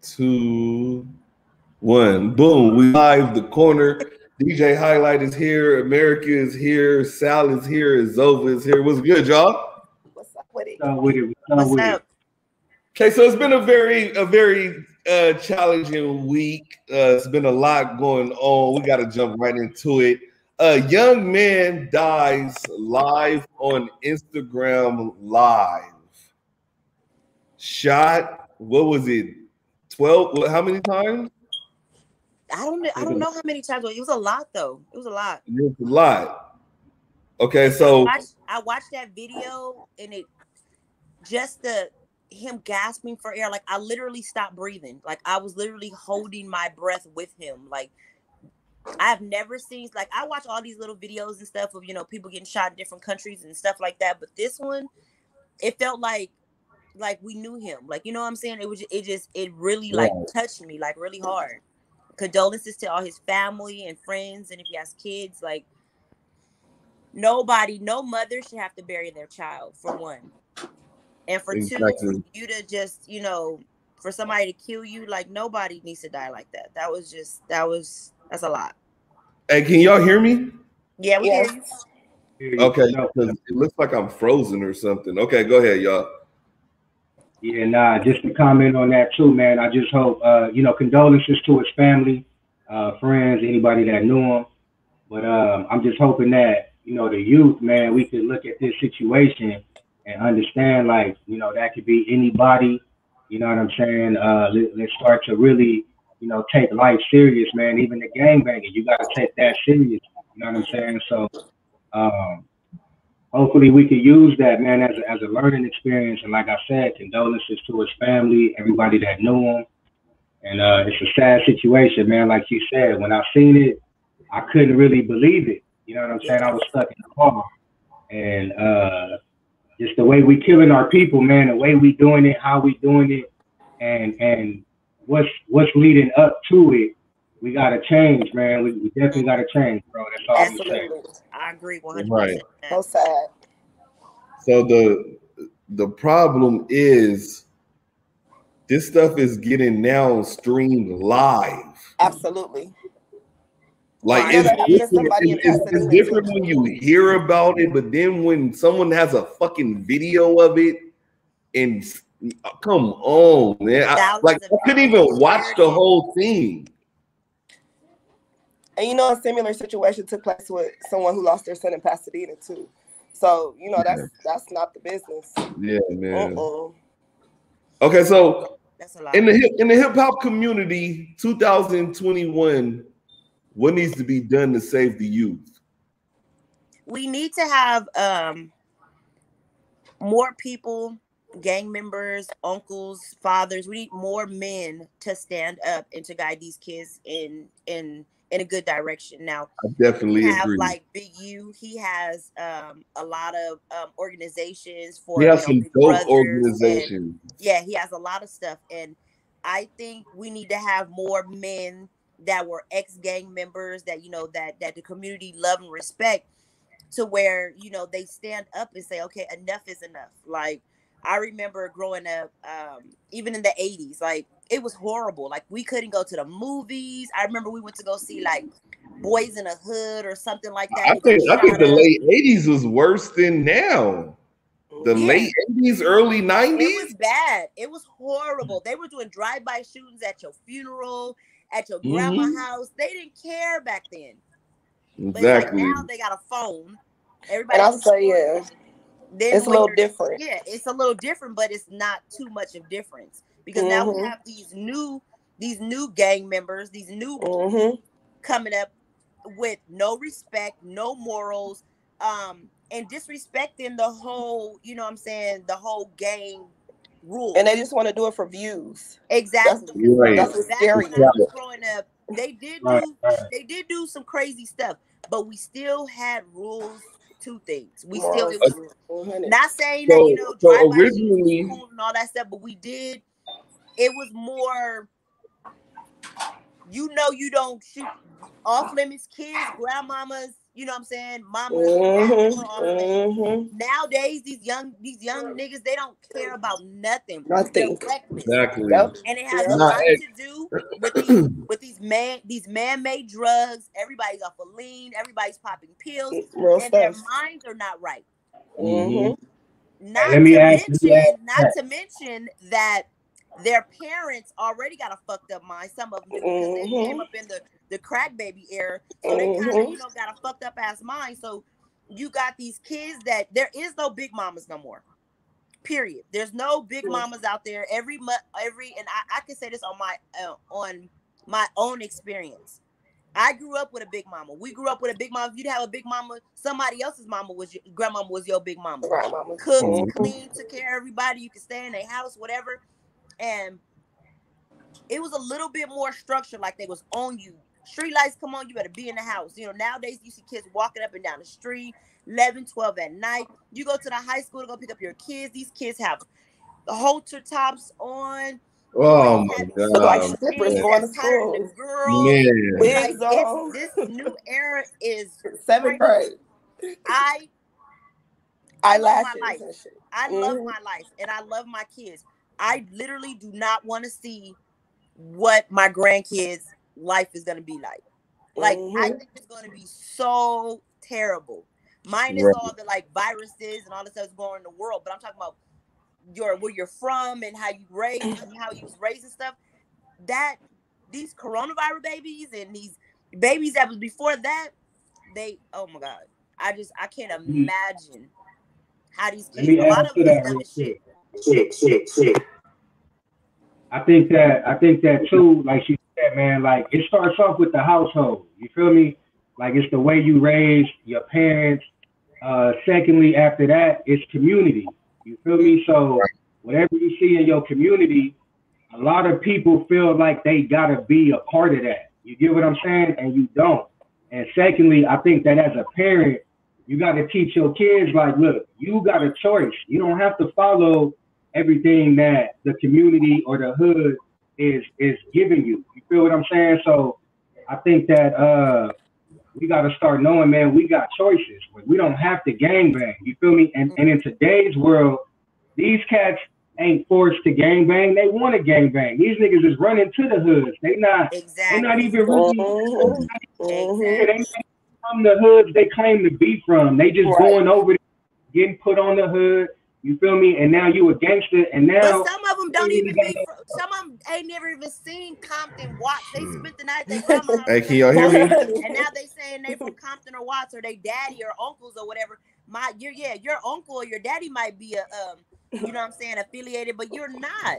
2, 1. Boom. We live the corner. DJ Highlight is here. America is here. Sal is here. Zova is here. What's good, y'all? What's up with it? What's up? Okay, so it's been a very challenging week. It's been a lot going on. We got to jump right into it. A young man dies live on Instagram Live. Shot, what was it? 12? How many times? I don't know how many times. It was a lot, though. It was a lot. It was a lot. Okay, so I watched that video, and it just him gasping for air. Like, I literally stopped breathing. Like, I was literally holding my breath with him. Like, I've never seen, like, I watch all these little videos and stuff of, people getting shot in different countries and stuff like that. But this one, it felt like we knew him. Like, you know what I'm saying? It really like touched me like really hard. Condolences to all his family and friends. And if he has kids, like, no mother should have to bury their child, for one. And for two, for you to just, for somebody to kill you, like, nobody needs to die like that. That's a lot. Hey, can y'all hear me? Yeah, we hear you. Okay, because it looks like I'm frozen or something. Okay, go ahead, y'all. Yeah, just to comment on that too, man. I just hope, condolences to his family, friends, anybody that knew him. But I'm just hoping that, the youth, man, we could look at this situation and understand, like, that could be anybody. You know what I'm saying? Let's start to really, take life serious, man. Even the gangbanging, you got to take that serious. You know what I'm saying? So, hopefully we could use that, man, as a learning experience. And like I said, condolences to his family, everybody that knew him. And it's a sad situation, man. Like you said, when I seen it, I couldn't really believe it. You know what I'm saying? I was stuck in the car. And just the way we killing our people, man, the way we doing it, how we doing it, and what's leading up to it, we got to change, man. We definitely got to change, bro. That's all I'm saying. I agree 100%. Right. So sad. So the problem is this stuff is getting now streamed live. Absolutely. Like it's different when you hear about it, but then when someone has a fucking video of it, and come on, man, I couldn't even watch the whole thing. And a similar situation took place with someone who lost their son in Pasadena too. So that's not the business. Yeah, man. Okay, so in the hip hop community, 2021, what needs to be done to save the youth? We need to have more people, gang members, uncles, fathers. We need more men to stand up and to guide these kids in a good direction. Now, I definitely agree. Like Big U, he has a lot of organizations for. He has some dope organizations. Yeah, he has a lot of stuff, and I think we need to have more men that were ex-gang members that that the community love and respect, to where they stand up and say, okay, enough is enough. Like, I remember growing up, even in the 80s, like, it was horrible. Like, we couldn't go to the movies. I remember we went to go see, like, Boys in the Hood or something like that. I think the late 80s was worse than now. The late 80s, early 90s? It was bad. It was horrible. They were doing drive-by shootings at your funeral, at your grandma's house. They didn't care back then. Exactly. But like, now they got a phone. Everybody. And I'll say, it's a little different. Yeah, it's a little different, but it's not too much of difference, because now we have these new gang members, these new coming up with no respect, no morals, and disrespecting the whole, the whole gang rule. And they just want to do it for views. Exactly. That's scary. When I was growing up, they did do some crazy stuff, but we still had rules to things. We still, it was not saying that, so originally and all that stuff, but we did. It was more, you don't shoot off limits kids, grandmamas, You know what I'm saying? Mama's nowadays these young niggas, they don't care about nothing. Nothing. Exactly. Yep. And it has a lot to do with these man-made drugs. Everybody's off of lean, everybody's popping pills, and their minds are not right. Not to mention that their parents already got a fucked up mind. Some of them because they came up in the crack baby era, so they kind of got a fucked up ass mind. So you got these kids that there is no big mamas no more. Period. There's no big mamas out there. And I can say this on my own experience. I grew up with a big mama. We grew up with a big mama. If you'd have a big mama, somebody else's mama grandmama was your big mama. Grandmama cooked, cleaned, took care of everybody. You could stay in their house, whatever. And it was a little bit more structured, like they was on you. Street lights come on, you better be in the house. You know, nowadays you see kids walking up and down the street, 11, 12 at night. You go to the high school to go pick up your kids. These kids have the halter tops on. Oh my God! Like strippers going to school. Like, this new era is 7th grade. I love my life. I love my life, and I love my kids. I literally do not want to see what my grandkids' life is going to be like. Like, I think it's going to be so terrible. Minus all the like viruses and all the stuff that's going on in the world. But I'm talking about where you're from and how you raised and how you was raised and stuff. That these coronavirus babies and these babies that was before that, oh my God. I can't imagine how these kids, a lot of them shit. I think that too, like she said, man, like it starts off with the household. You feel me? Like it's the way you raise your parents. Secondly, after that, it's community. You feel me? So whatever you see in your community, a lot of people feel like they gotta be a part of that. You get what I'm saying? And you don't. And secondly, I think that as a parent, you got to teach your kids, like, look, you got a choice. You don't have to follow everything that the community or the hood is giving you. You feel what I'm saying? So I think that we got to start knowing, man, we got choices. We don't have to gangbang. You feel me? And in today's world, these cats ain't forced to gangbang. They want to gangbang. These niggas is running to the hoods. They not even really they from the hoods they claim to be from. They just going over there, getting put on the hood. You feel me? And now you a gangster. And now but some of them don't even be. Some of them ain't never even seen Compton, Watts. They spent the night at their grandma's house. Hey, can y'all hear me? And now they saying they from Compton or Watts or they daddy or uncles or whatever. Your uncle or your daddy might be a you know what I'm saying, affiliated, but you're not.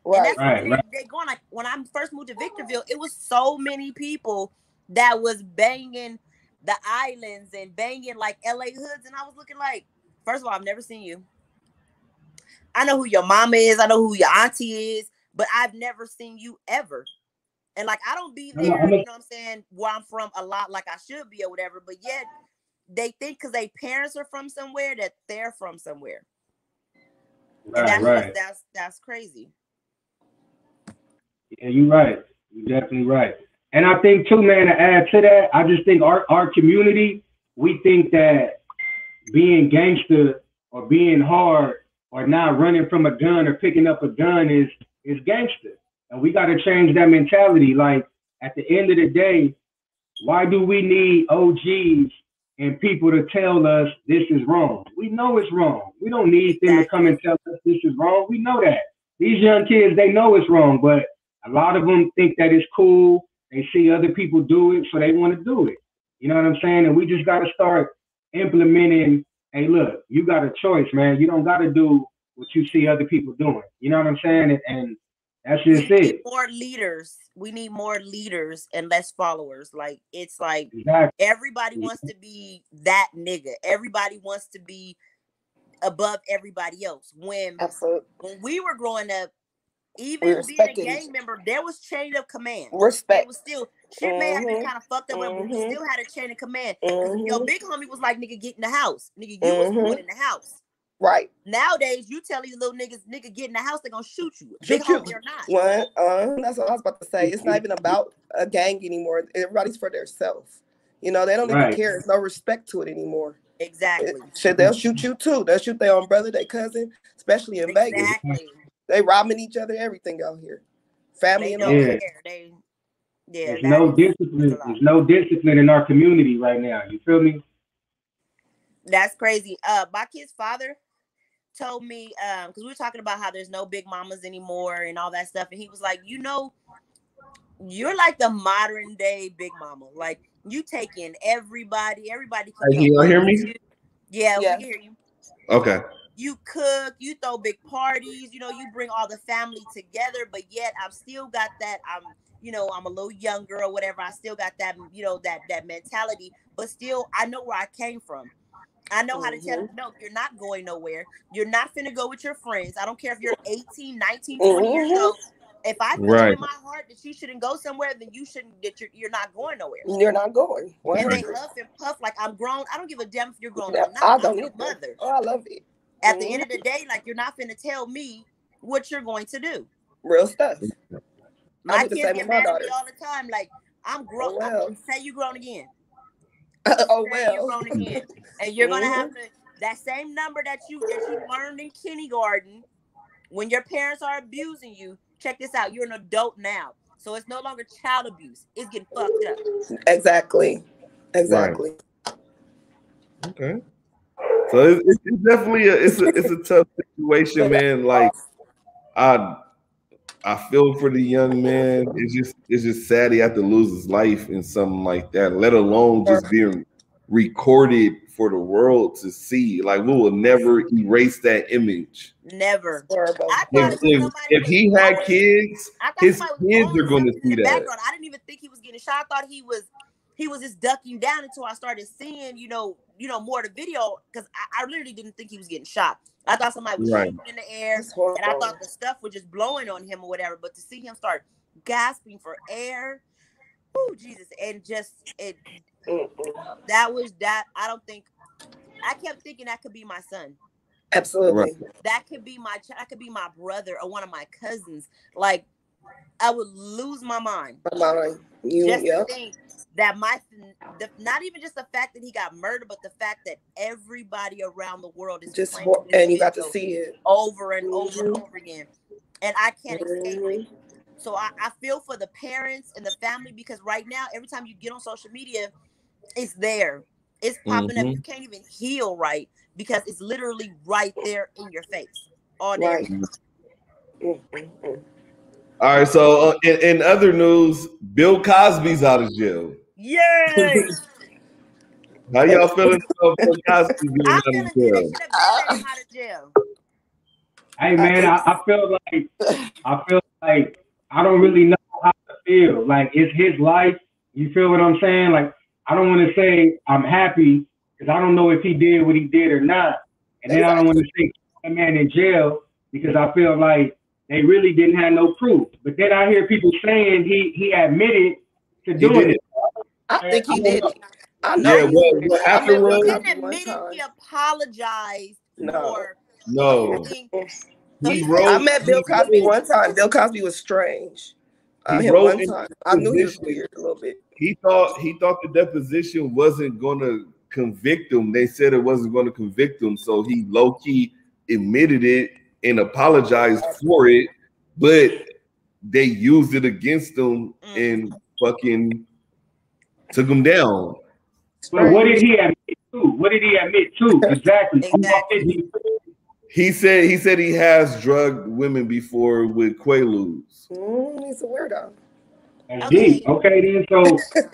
Right. And that's they going like when I first moved to Victorville, it was so many people that was banging the islands and banging like LA hoods, and I was looking like, first of all, I've never seen you. I know who your mama is, I know who your auntie is, but I've never seen you ever. And like I don't be there, you know what I'm saying, where I'm from a lot like I should be or whatever, but yet they think because their parents are from somewhere that they're from somewhere. And that's crazy. Yeah, you're right. You're definitely right. And I think too, man, to add to that, I just think our community, we think that being gangster or being hard or not running from a gun or picking up a gun is gangster. And we got to change that mentality. Like at the end of the day, why do we need OGs and people to tell us this is wrong? We know it's wrong. We don't need them to come and tell us this is wrong. We know that. These young kids, they know it's wrong, but a lot of them think that it's cool. They see other people do it, so they want to do it. You know what I'm saying? And we just got to start implementing, hey, look, you got a choice, man. You don't got to do what you see other people doing. You know what I'm saying? And that's just it. More leaders. We need more leaders and less followers. Like, it's like everybody wants to be that nigga. Everybody wants to be above everybody else. When we were growing up, even being a gang member, there was chain of command. Respect. It was still shit may have been kind of fucked up, but we still had a chain of command. Your big homie was like, nigga, get in the house. Nigga, you was going in the house. Right. Nowadays, you tell these little niggas, nigga, get in the house, they're gonna shoot you. Big homie or not. That's what I was about to say. It's not even about a gang anymore. Everybody's for their self. You know, they don't even care. There's no respect to it anymore. Exactly. Shit, they'll shoot you too. They'll shoot their own brother, their cousin, especially in Vegas. They robbing each other, everything out here. Family and all that. There's no discipline. There's no discipline in our community right now. You feel me? That's crazy. My kid's father told me, because we were talking about how there's no big mamas anymore and all that stuff, and he was like, you know, you're like the modern day big mama. Like, you take in everybody. Everybody can come. You hear me? Yeah, we can hear you. Okay. You cook, you throw big parties, you know, you bring all the family together, but yet I've still got that, I'm a little younger or whatever. I still got that, you know, that mentality, but still I know where I came from. I know how to tell them, no, you're not going nowhere. You're not finna go with your friends. I don't care if you're 18, 19, 20 years old. If I feel in my heart that you shouldn't go somewhere, then you shouldn't. You're not going nowhere. You're not going. 100%. And they huff and puff like I'm grown. I don't give a damn if you're grown or not. I'm your mother. Oh, I love it. At the end of the day, like, you're not finna tell me what you're going to do. Real stuff. My kids get mad at me all the time. Like, I'm grown. Oh, well. Say you grown again. Oh well. You're grown again, and you're gonna have to that same number that you learned in kindergarten when your parents are abusing you. Check this out. You're an adult now. So it's no longer child abuse. It's getting fucked up. Exactly. Right. Okay. So it's definitely a tough situation, man. Like I feel for the young man. It's just sad he had to lose his life in something like that, let alone just being recorded for the world to see. Like, we will never erase that image. Never. If he had kids, his kids are going to see that. I didn't even think he was getting shot. I thought he was just ducking down until I started seeing, you know, more of the video, because I literally didn't think he was getting shot. I thought somebody was shooting in the air, and I thought the stuff was just blowing on him or whatever. But to see him start gasping for air, oh Jesus, and just that was that. I kept thinking that could be my son. Absolutely. That could be that could be my brother or one of my cousins. Like, I would lose my mind. To think that not even just the fact that he got murdered, but the fact that everybody around the world is just and you got to see it over and over and over again, and I can't escape it. So I feel for the parents and the family, because right now, every time you get on social media, it's there. It's popping up. You can't even heal right because it's literally right there in your face. All day. All right. So in other news, Bill Cosby's out of jail. Yay! How y'all feeling about Bill Cosby being out of jail? Hey man, I feel like I don't really know how to feel. Like, it's his life. You feel what I'm saying? Like, I don't want to say I'm happy because I don't know if he did what he did or not. And then I don't want to say a man in jail because I feel like they really didn't have no proof. But then I hear people saying he admitted to doing it. I think he did. I know. Yeah, what happened was he admitted he apologized. No. I met Bill Cosby one time. Bill Cosby was strange. I knew he was weird a little bit. He thought the deposition wasn't going to convict him. They said it wasn't going to convict him, so he low-key admitted it and apologized for it, but they used it against him and fucking took him down. So what did he admit to? Exactly. He said he has drugged women before with Quaaludes. He's a weirdo. Okay then. So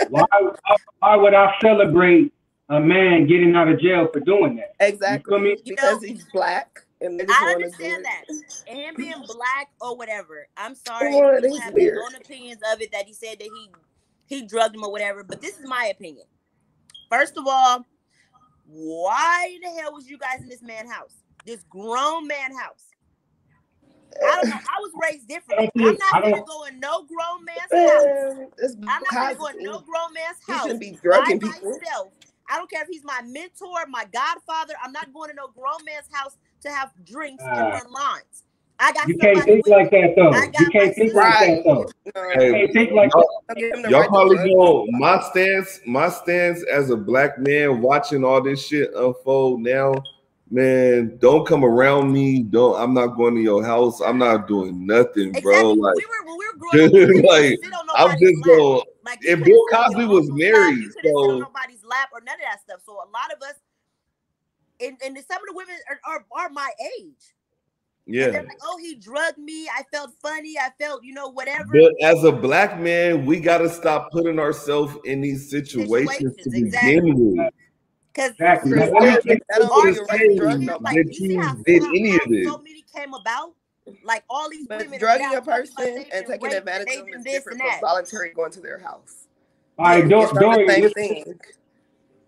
why would I celebrate a man getting out of jail for doing that? Exactly. Because he's black. And I understand that. And him being black or whatever. I'm sorry if you have your own opinions of it, that he said that he drugged him or whatever. But this is my opinion. First of all, why the hell was you guys in this man's house? This grown man house. I don't know. I was raised differently. I'm not going to go in no grown man's house. I'm not going to go in no grown man's house. You shouldn't be drugging people. Myself. I don't care if he's my mentor, my godfather. I'm not going to no grown man's house to have drinks and run lines. You can't think like that though. You can't think like that though. You can't think like that. Y'all probably know my stance as a black man watching all this shit unfold now. Man, don't come around me. I'm not going to your house. I'm not doing nothing, bro. Like, when we were growing up, like I'm just going. Like, and Bill Cosby was married, you couldn't sit on nobody's lap or none of that stuff. So a lot of us, and some of the women are my age. Yeah. And they're like, oh, he drugged me. I felt funny. I felt, whatever. But as a black man, we got to stop putting ourselves in these situations to begin with. Because that you did any of this. So many came about, like all these women drugging a person and taking advantage of them is different from voluntary going to their house. All right, Dorian.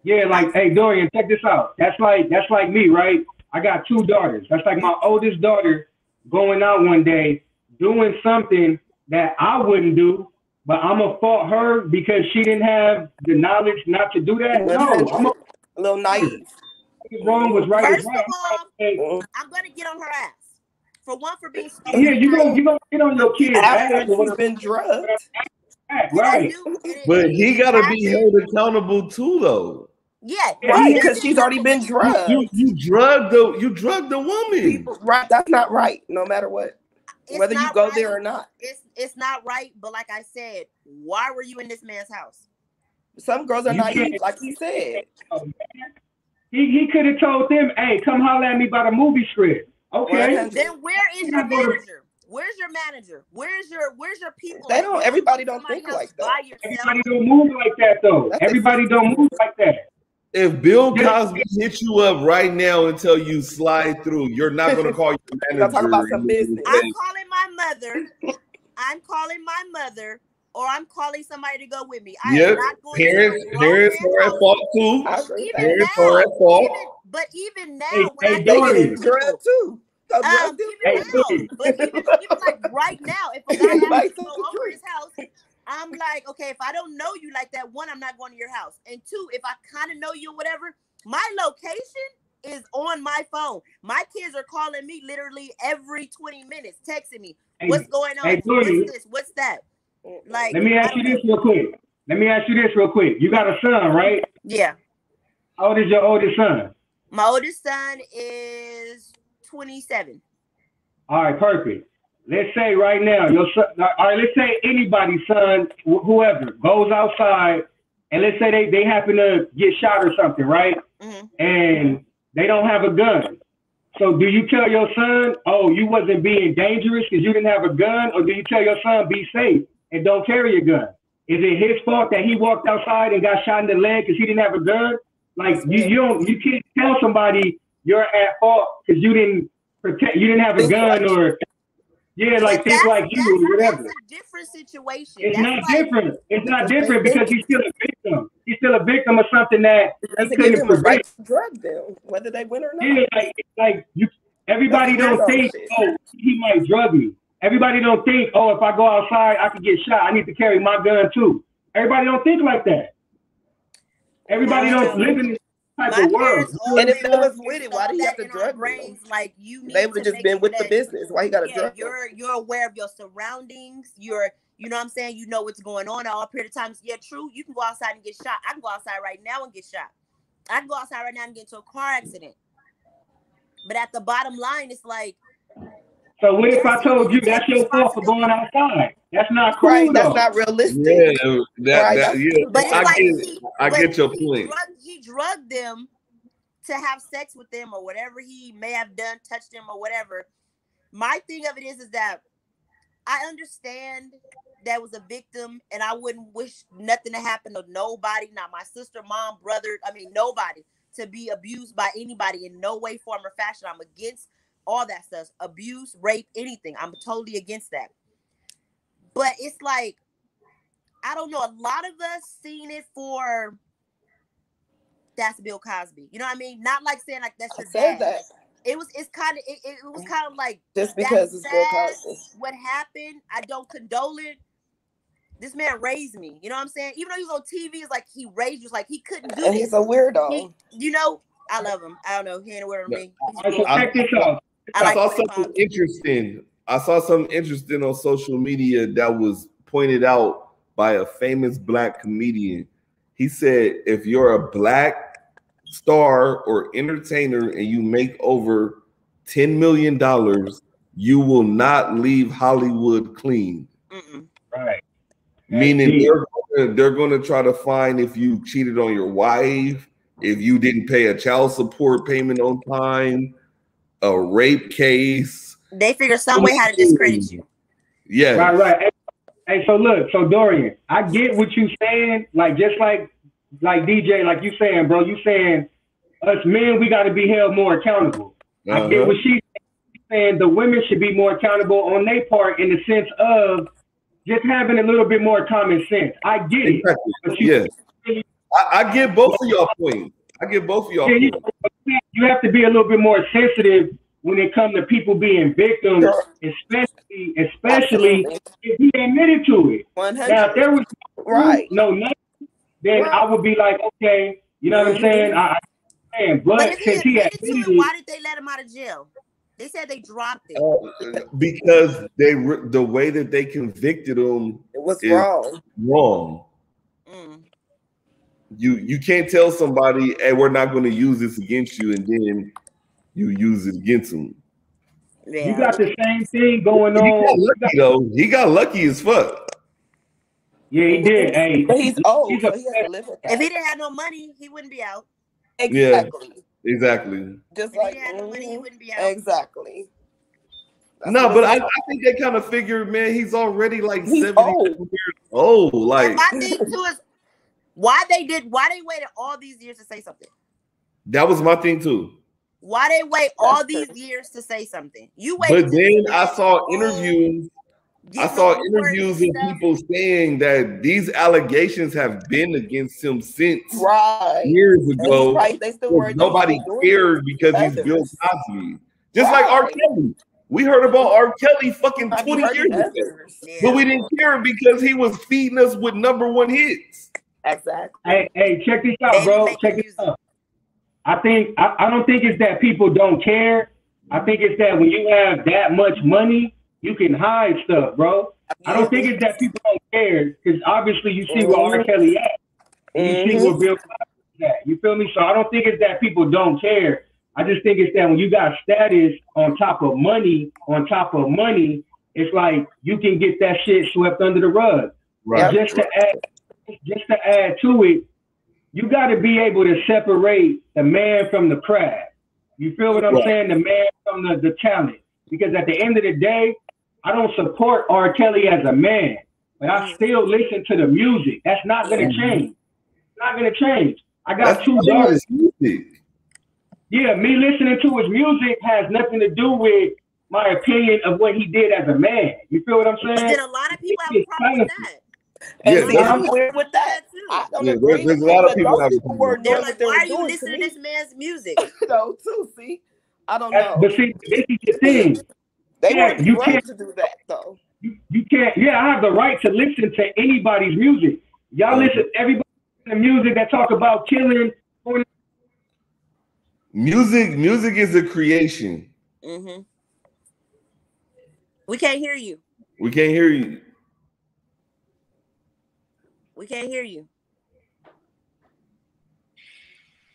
Yeah, like, hey, Dorian, check this out. That's like me, right? I got 2 daughters. That's like my oldest daughter going out one day doing something that I wouldn't do, but I'm gonna fault her because she didn't have the knowledge not to do that. No, I'm a little naive. Wrong was right. First of all, I'm gonna get on her ass. For one, for being stupid. Yeah, you gonna get on your kids after she's been drugged. Right. But he gotta be held accountable too, though. Yeah, right, because she's already been drugged. You drugged the woman. Right, that's not right. No matter what, whether you go there or not, it's not right. But like I said, why were you in this man's house? Some girls are naive, like he said. He could have told them, "Hey, come holler at me about a movie script." Okay. Then where is your manager? Where's your manager? Where's your people? They don't. Everybody don't think like that. Everybody don't move like that, though. Everybody don't move like that. If Bill Cosby hit you up right now and tell you slide through, you're not going to call your manager. Talk about some business. I'm calling my mother, or I'm calling somebody to go with me. Yep. Parents are at fault too. Parents are at fault. But even now, when I get drugged too. Even like right now, if a guy has to go over his house, I'm like, okay, if I don't know you like that, one, I'm not going to your house. And 2, if I kind of know you or whatever, my location is on my phone. My kids are calling me literally every 20 minutes, texting me, what's going on? What's this? What's that? Like, let me ask you this real quick. You got a son, right? Yeah. How old is your oldest son? My oldest son is 27. All right, perfect. Let's say right now, your son, all right, let's say anybody's son, whoever, goes outside, and let's say they happen to get shot or something, right? Mm-hmm. And they don't have a gun. So do you tell your son, oh, you wasn't being dangerous because you didn't have a gun? Or do you tell your son, be safe and don't carry a gun? Is it his fault that he walked outside and got shot in the leg because he didn't have a gun? Like, you can't tell somebody you're at fault because you didn't have a gun or... Yeah, like think like you or whatever. That's a different situation. It's not different. It's not different because he's still a victim. He's still a victim of something that he couldn't prevent. Drug them, whether they win or not. Yeah, like you. Everybody don't think, oh, he might drug me. Everybody don't think, oh, if I go outside, I could get shot. I need to carry my gun too. Everybody don't think like that. Everybody don't live in this type of world. And if they was with it, why do you have to drug them? Like, you they would have just been with the business. Why you got to drug them? You're aware of your surroundings. You know what I'm saying? You know what's going on at all period of times. Yeah, true. You can go outside and get shot. I can go outside right now and get shot. I can go outside right now and get into a car accident. But at the bottom line, it's like. So what if I told you that's your fault for going outside? That's not cool. Right, that's not realistic. Yeah, But I get your point. He drugged them to have sex with them or whatever he may have done, touched them or whatever. My thing of it is that I understand that was a victim, and I wouldn't wish nothing to happen to nobody, not my sister, mom, brother. I mean, nobody to be abused by anybody in no way, form, or fashion. I'm against all that stuff, abuse, rape, anything. I'm totally against that. But it's like, I don't know, a lot of us seen it for, that's Bill Cosby. You know what I mean? Not like saying like that's your dad. That. It was kind of like, just because it's Bill Cosby. What happened, I don't condole it. This man raised me. You know what I'm saying? Even though he was on TV, it's like he raised you. It's like he couldn't do and this. He's a weirdo. You know, I love him. I don't know. He ain't a weirdo to me. Check this out. I saw something interesting. I saw something interesting on social media that was pointed out by a famous black comedian. He said, if you're a black star or entertainer and you make over $10 million, you will not leave Hollywood clean. Right. Meaning they're going to try to find if you cheated on your wife, if you didn't pay a child support payment on time, a rape case. They figure some way how to discredit you. Yeah. Right. Hey, so look, Dorian, I get what you saying. Like, just like DJ, like you saying, bro, you saying us men, we got to be held more accountable. I get what she's saying. The women should be more accountable on their part in the sense of just having a little bit more common sense. I get it. But I get both of y'all points. You have to be a little bit more sensitive when it comes to people being victims, especially if you admitted to it. 100. Now, if there was nothing, then I would be like, okay, you know what I'm saying? But since he admitted it, why did they let him out of jail? They said they dropped it because the way that they convicted him was wrong. You can't tell somebody, hey, we're not going to use this against you, and then you use it against them. Yeah. You got the same thing going on. He got lucky as fuck. Yeah, he did. Hey, but he's old. So he has to live with that. If he didn't have no money, he wouldn't be out. Exactly. Yeah, exactly. Just if like he had no money, he wouldn't be out. Exactly. No, but I think they kind of figured, man, he's already like 70 years old. Like, and my thing too is why they waited all these years to say something. That was my thing too. Why they wait all these years to say something? You waited. But then I saw interviews. And people saying that these allegations have been against him since years ago. They still nobody cared because he's Bill Cosby. Just like R. Kelly. We heard about R. Kelly fucking 20 years ago. Yeah. But we didn't care because he was feeding us with #1 hits. Exactly. Hey, check this out, bro. Check this out. I don't think it's that people don't care. I think it's that when you have that much money, you can hide stuff, bro. I don't think it's that people don't care, because obviously you see where R. Kelly at. You see where Bill Cosby is at. You feel me? So I don't think it's that people don't care. I just think it's that when you got status on top of money, it's like you can get that shit swept under the rug. Right. And just to add to it, you got to be able to separate the man from the craft. You feel what I'm saying? The man from the talent. Because at the end of the day, I don't support R. Kelly as a man, but I still listen to the music. That's not going to change. It's not going to change. I got 2 daughters. Yeah, me listening to his music has nothing to do with my opinion of what he did as a man. You feel what I'm saying? But then a lot of people have a problem with that. I'm weird with that. I don't agree. There's a lot of people have a problem. They're like, why are you listening to this man's music? No, too. See, I don't know. But see, this is the thing. You can't to do that though. You can't. Yeah, I have the right to listen to anybody's music. Y'all listen. Everybody listen to music that talk about killing. Music is a creation. We can't hear you. We can't hear you. We can't hear you.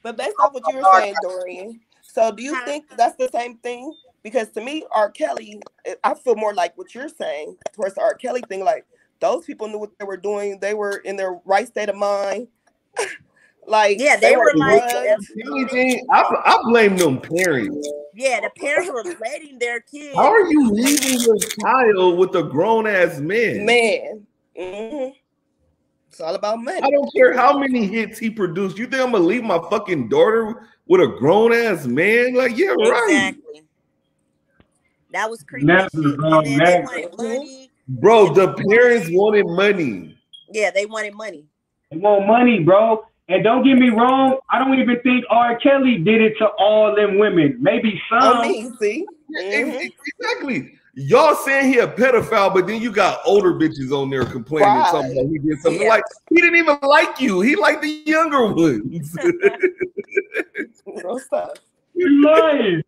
But based off what you were saying, Dorian, so do you think that's the same thing? Because to me, R. Kelly, I feel more like what you're saying towards the R. Kelly thing. Like, those people knew what they were doing. They were in their right state of mind. Like, yeah, they were like, I blame them parents. Yeah, the parents were letting their kids. How are you leaving your child with a grown ass man? It's all about money. I don't care how many hits he produced. You think I'm gonna leave my fucking daughter with a grown ass man? Like, yeah, right. Exactly. That was creepy. They wanted money. Bro, the parents wanted money. Yeah, they wanted money. They want money, bro. And don't get me wrong, I don't even think R. Kelly did it to all them women. Maybe some. See? Exactly. Y'all saying he a pedophile, but then you got older bitches on there complaining something like he did something like he didn't even like you. He liked the younger ones. Real stuff. You lying.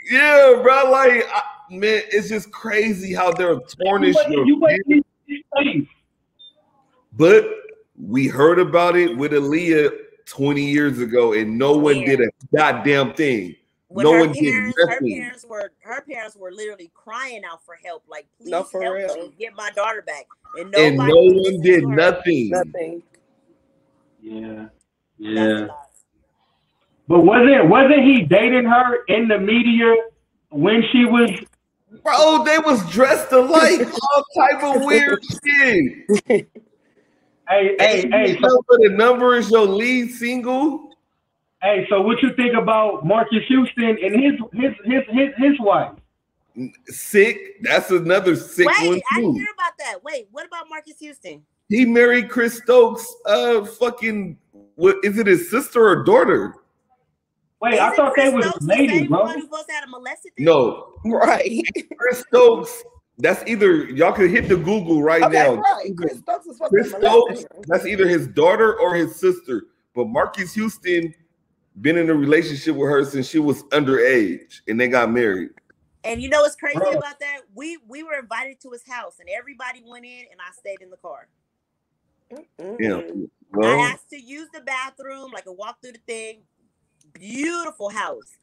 Yeah, bro. Like, man, it's just crazy how they're tarnish your. But we heard about it with Aaliyah 20 years ago, and no one did a goddamn thing. No one did nothing. Her parents were literally crying out for help, like, please No, for help real. me get my daughter back. And no one did nothing. Nothing. Yeah. Yeah. But wasn't he dating her in the media when she was? Bro, they was dressed alike, all type of weird shit. Hey. So the number is your lead single. Hey, so what you think about Marcus Houston and his wife? Sick. That's another sick one too. Wait, I didn't hear about that. Wait, what about Marcus Houston? He married Chris Stokes. What is it? His sister or daughter? Wait, I thought they was related, bro. Who's supposed to have a molested thing? No, right. Chris Stokes. That's either y'all could hit the Google right now. Right. Chris Stokes is Chris Stokes. That's either his daughter or his sister. But Marcus Houston been in a relationship with her since she was underage, and they got married. And you know what's crazy about that? We were invited to his house, and everybody went in, and I stayed in the car. Yeah. Well, I asked to use the bathroom, like a walk through the thing. Beautiful house.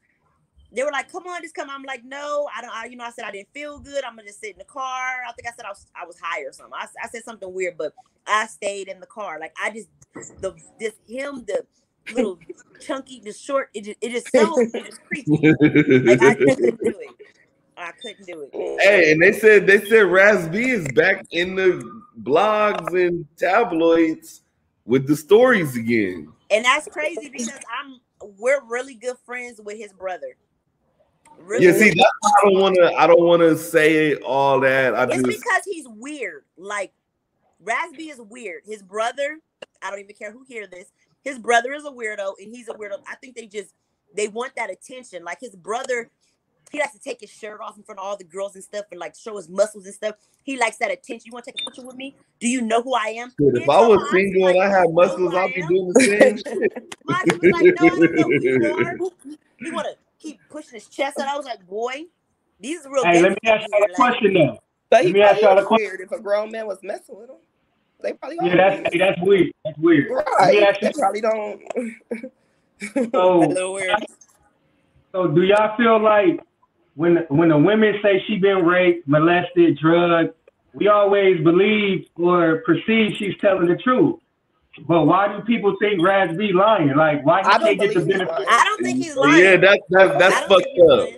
They were like, "Come on, just come." I'm like, "No, I don't." I said I didn't feel good. I'm gonna just sit in the car. I think I said I was high or something. I said something weird, but I stayed in the car. Like the little chunky, the short. It just creepy. Like I couldn't do it. I couldn't do it. Hey, and they said Raz B is back in the blogs and tabloids with the stories again. And that's crazy because we're really good friends with his brother. Really see, that's why I don't wanna say all that. It's because he's weird. Like Raz B is weird. His brother, I don't even care who hears this. His brother is a weirdo, and he's a weirdo. I think they want that attention. Like his brother, he likes to take his shirt off in front of all the girls and stuff and like show his muscles and stuff. He likes that attention. You want to take a picture with me? Do you know who I am? Dude, if I was single and I had muscles, I'd be doing the same shit. Marcus was like, no, I don't know who you are. He want to keep pushing his chest out. I was like, boy, these are real. Hey, let me ask you a question now. Let me ask you a question. If a grown man was messing with him, they probably that's weird. That's weird. Right. They probably don't. So do y'all feel like when the women say she been raped, molested, drugged, we always believe or perceive she's telling the truth? But why do people think Raz B lying? Like, why he can't get the benefit? I don't think he's lying. Yeah, that's fucked up.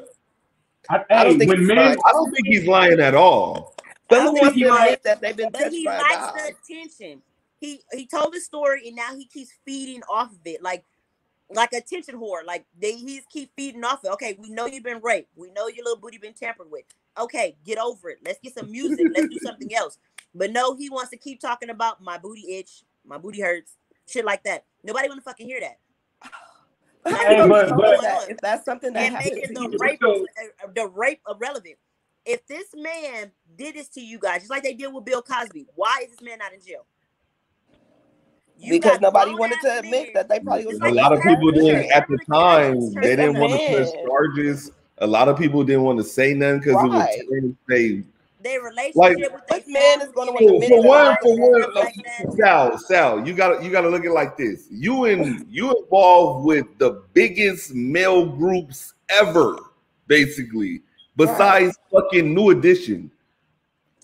I don't think he's lying at all. But who wants to admit that they've been touched by he likes the attention. He told the story and now he keeps feeding off of it, like attention whore. Like he's keep feeding off it. Okay, we know you've been raped. We know your little booty been tampered with. Okay, get over it. Let's get some music. Let's do something else. But no, he wants to keep talking about my booty itch, my booty hurts, shit like that. Nobody want to fucking hear that. If that's something that happens, the rape irrelevant. If this man did this to you guys, just like they did with Bill Cosby, why is this man not in jail? Because nobody wanted to admit that they probably was. A lot of people didn't at the time. They didn't want to press charges. A lot of people didn't want to say nothing because it was their relationship like, with this man is going to admit Sal, you gotta look at it like this. You involved with the biggest male groups ever, basically, besides fucking New Edition.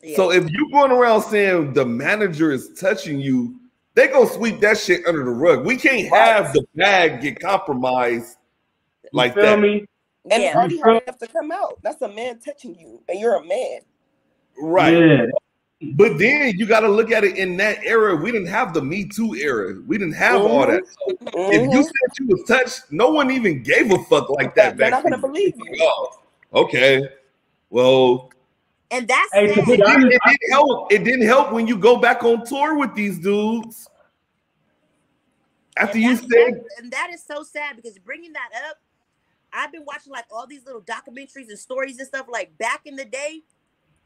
Yeah. So if you're going around saying the manager is touching you, they gonna sweep that shit under the rug. We can't have the bag get compromised like that. And it's already hard enough to come out. That's a man touching you, and you're a man. Right. Yeah. But then you got to look at it in that era. We didn't have the Me Too era. We didn't have all that. So if you said you was touched, no one even gave a fuck like that. They're not going to believe you. Oh, okay. Well. And that's it didn't help when you go back on tour with these dudes. After you said. And that is so sad because bringing that up, I've been watching like all these little documentaries and stories and stuff like back in the day.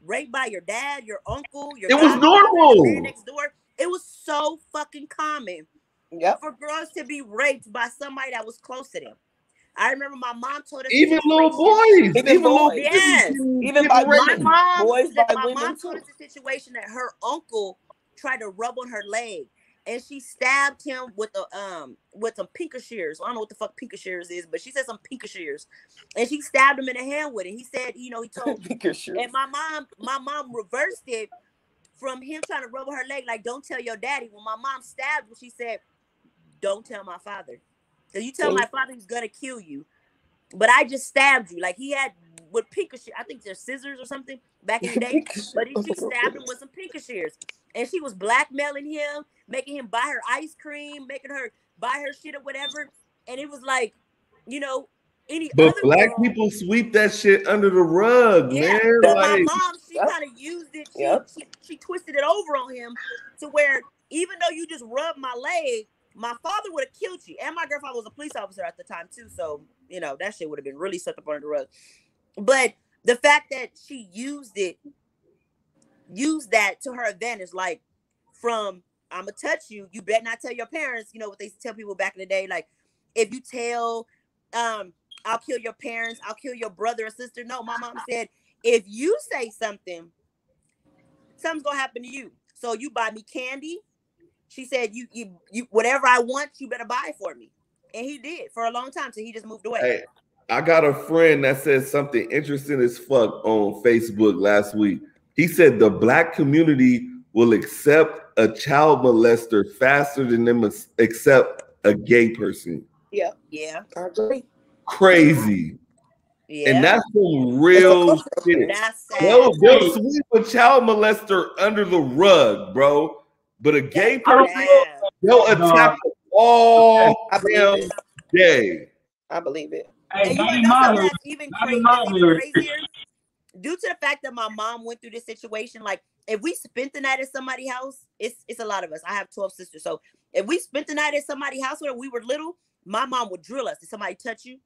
Raped by your dad, your uncle, your was normal. Man next door. It was so fucking common for girls to be raped by somebody that was close to them. I remember my mom told us even little boys, even boys, yes, even by my mom. Boys by my women mom told too. us a situation that her uncle tried to rub on her leg, and she stabbed him with some pinker shears. I don't know what the fuck pinker shears is, but she said some pinker shears, and she stabbed him in the hand with it. He said, he told, and my mom reversed it from him trying to rub on her leg, like, don't tell your daddy. When my mom stabbed him, she said, don't tell my father. So you tell my father, he's gonna kill you. But I just stabbed you. Like, he had with pinker shears, I think they're scissors or something back in the day. But she stabbed him with some pinker shears. And she was blackmailing him, making him buy her ice cream, making her buy her shit or whatever. And it was like, but black people sweep that shit under the rug, man. But my mom, she kind of used it. She twisted it over on him to where even though you just rubbed my leg, my father would have killed you. And my grandfather was a police officer at the time too. So, that shit would have been really swept up under the rug. But the fact that she used that to her advantage, like, from, I'm going to touch you, you better not tell your parents, what they used to tell people back in the day. Like, if you tell, I'll kill your parents, I'll kill your brother or sister. No, my mom said, if you say something's going to happen to you. So you buy me candy. She said, you whatever I want, you better buy for me. And he did for a long time. So he just moved away. Hey, I got a friend that said something interesting as fuck on Facebook last week. He said the black community will accept a child molester faster than them accept a gay person. Yeah. I agree. Crazy. Yeah. And that's some real shit. They'll sweep a child molester under the rug, bro. But a gay person, they'll attack all damn day. I believe it. Hey, that's even crazier. Due to the fact that my mom went through this situation, like, if we spent the night at somebody's house, it's a lot of us. I have 12 sisters. So if we spent the night at somebody's house when we were little, my mom would drill us. Did somebody touch you?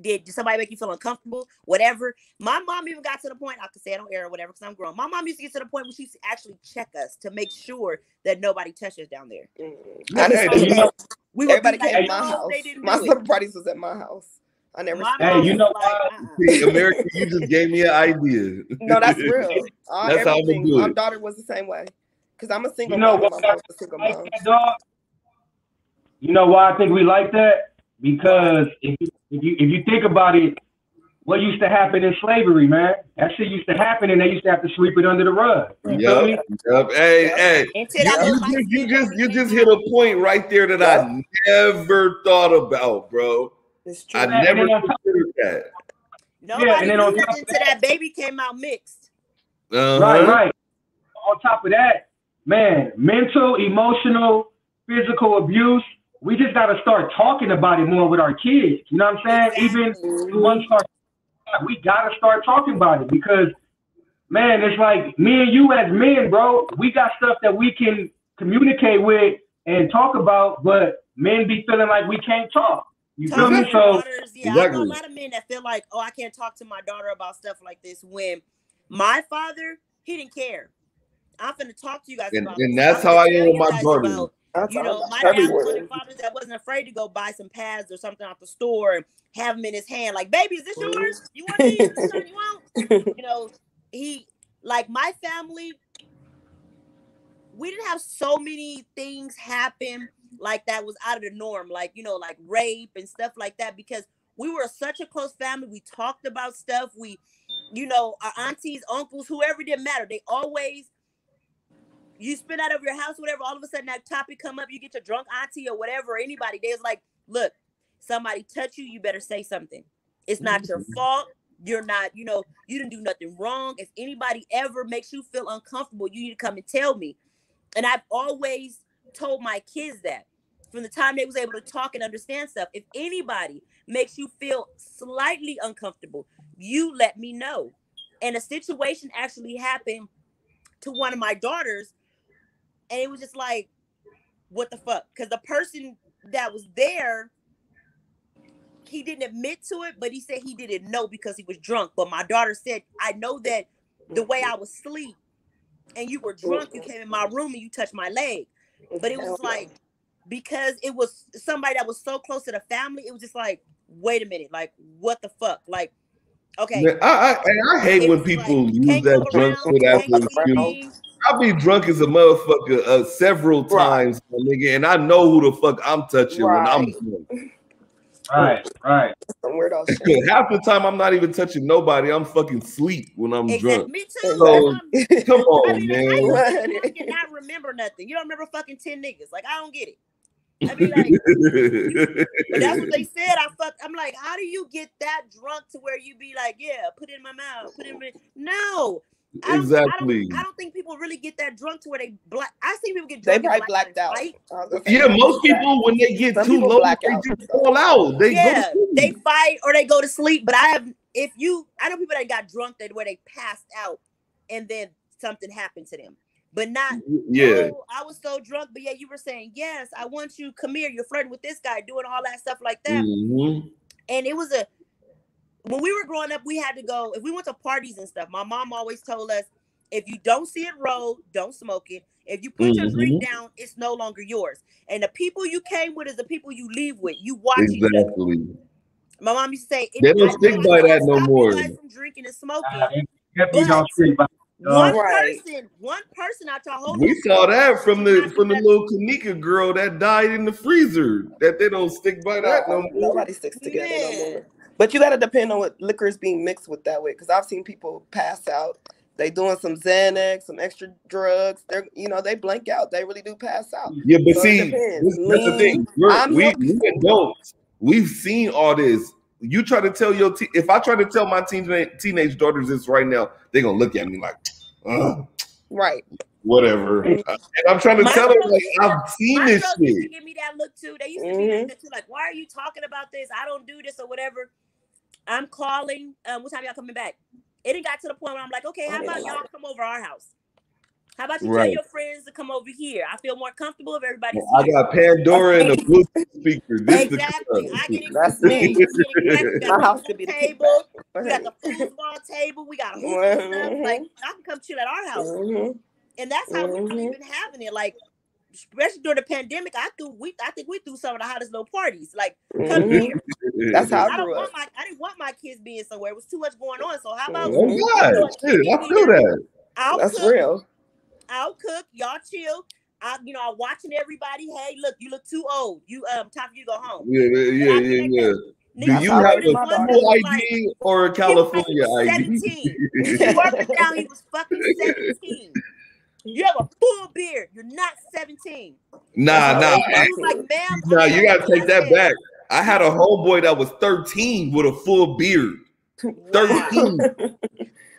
Did somebody make you feel uncomfortable? Whatever. My mom even got to the point, I could say I don't air or whatever because I'm grown. My mom used to get to the point where she used to actually check us to make sure that nobody touched us down there. Everybody came to my house. My summer parties was at my house. I never. America, you just gave me an idea. No, that's real. That's how I'm gonna do it. My daughter was the same way because I'm a single mom. My mom was a single mom. You know why I think we like that? Because if you think about it, what used to happen in slavery, man? That shit used to happen, and they used to have to sweep it under the rug. Yep. Hey. You just hit a point right there that I never thought about, bro. I never considered that. Nobody into that baby came out mixed. Right. On top of that, man, mental, emotional, physical abuse. We just got to start talking about it more with our kids. You know what I'm saying? We got to start talking about it because, man, it's like me and you as men, bro, we got stuff that we can communicate with and talk about, but men be feeling like we can't talk. You feel me? So, I know a lot of men that feel like, oh, I can't talk to my daughter about stuff like this. When my father, he didn't care. I'm finna talk to you guys about and that's how I am with my daughter. My dad was one of the fathers that wasn't afraid to go buy some pads or something out the store and have them in his hand. Like, baby, is this yours? You want these? Is this you want? He, like, my family, we didn't have so many things happen like that was out of the norm, like, like rape and stuff like that, because we were such a close family. We talked about stuff. We, our aunties, uncles, whoever, didn't matter. They always, you spin out of your house, whatever, all of a sudden that topic come up, you get your drunk auntie or whatever, or anybody, they was like, look, somebody touch you, you better say something. It's not your fault. You're not, you didn't do nothing wrong. If anybody ever makes you feel uncomfortable, you need to come and tell me. And I've always told my kids that from the time they was able to talk and understand stuff. If anybody makes you feel slightly uncomfortable, you let me know. And a situation actually happened to one of my daughters, and it was just like, what the fuck? Because the person that was there, he didn't admit to it, but he said he didn't know because he was drunk. But my daughter said, I know that the way I was asleep and you were drunk, you came in my room and you touched my leg. But it was like, because it was somebody that was so close to the family, it was just like, wait a minute, like what the fuck? Like, okay. Man, I hate when people like, use that drunk shit as an excuse. I'll be drunk as a motherfucker several times, nigga, and I know who the fuck I'm touching when I'm drunk. Right. Some weird old shit. Half the time I'm not even touching nobody. I'm fucking sleep when I'm drunk. Me too. So, come on, I mean, man. I cannot remember nothing. You don't remember fucking 10 niggas. Like, I don't get it. I be like, but that's what they said. I'm like, how do you get that drunk to where you be like, yeah, put it in my mouth, put it in my... No. Exactly. I don't think people really get that drunk to where they black. I see people get drunk. They probably blacked out. Yeah, most people when they get too low, they just fall out. They they fight or they go to sleep. But I know people that got drunk where they passed out and then something happened to them. But not, oh, I was so drunk. But yeah, you were saying, yes, I want you, come here. You're flirting with this guy, doing all that stuff like that. Mm-hmm. And it was when we were growing up, we had to go, if we went to parties and stuff, my mom always told us, if you don't see it roll, don't smoke it. If you put your drink down, it's no longer yours. And the people you came with is the people you leave with. You watch each other. My mom used to say, they don't stick by that no more. From drinking and smoking. Don't stick by one person out your whole. We saw that from the little Kanika girl that died in the freezer. That they don't stick by that no more. Nobody sticks together no more. But you got to depend on what liquor is being mixed with that way. Because I've seen people pass out. They doing some Xanax, some extra drugs. They're, they blank out. They really do pass out. Yeah, but so see, that's the thing. We adults, we've seen all this. You try to tell if I try to tell my teenage daughters this right now, they're gonna look at me like, right, whatever. And I'm trying to tell them like I've seen this shit. Used to give me that look too. They used to be like that too. Like, why are you talking about this? I don't do this or whatever. I'm calling. What time y'all coming back? It got to the point where I'm like, okay, how about y'all come over our house? How about you tell your friends to come over here? I feel more comfortable if everybody's here. I got Pandora and a Bluetooth speaker. Exactly. I get That's me. My house could be the table. We got the foosball table. We got a hoop and stuff. Like, I can come chill at our house. And that's how we've been having it. Like, especially during the pandemic, I think we threw some of the hottest little parties. Like, come here. That's how I grew up. I didn't want my kids being somewhere. It was too much going on. So how about I feel that. That's real. I'll cook, y'all chill. I'm watching everybody. Hey, look, you look too old. You time for you to go home. Yeah. Do you have a full ID or a California ID? 17. He worked down, he was fucking 17. You have a full beard. You're not 17. Nah. Like, ma'am, nah, you gotta take that back. I had a homeboy that was 13 with a full beard. 13.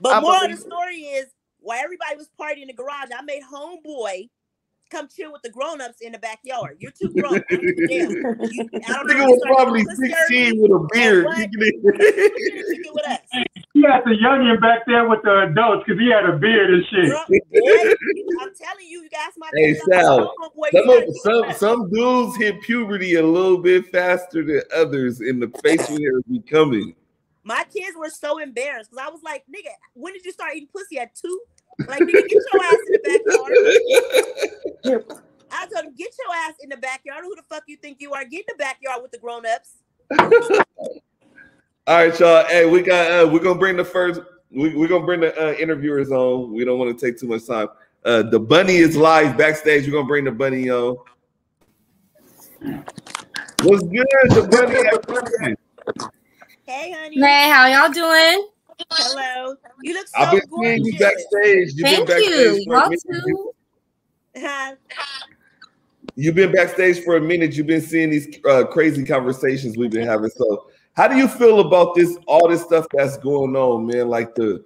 But more of the story is, while everybody was partying in the garage, I made homeboy come chill with the grown-ups in the backyard. You're too grown. I don't know. Was probably 16 with a beard. With us. He had the youngin back there with the adults because he had a beard and shit. I'm telling you, you guys might. Hey, Sal, some dudes hit puberty a little bit faster than others in the facial hair becoming. My kids were so embarrassed because I was like, nigga, when did you start eating pussy? At 2? Like, nigga, get your ass in the backyard. I told him, get your ass in the backyard. Who the fuck you think you are? Get in the backyard with the grown-ups. All right, y'all. Hey, we're gonna bring the interviewers on. We don't want to take too much time. The bunny is live backstage. We're gonna bring the bunny on. What's good, the bunny? Hey, honey. Hey, how y'all doing? Hello. You look so I've been gorgeous. seeing you backstage. Thank you. Y'all too. You've been backstage for a minute. You've been seeing these crazy conversations we've been having. So, how do you feel about all this stuff that's going on, man? Like the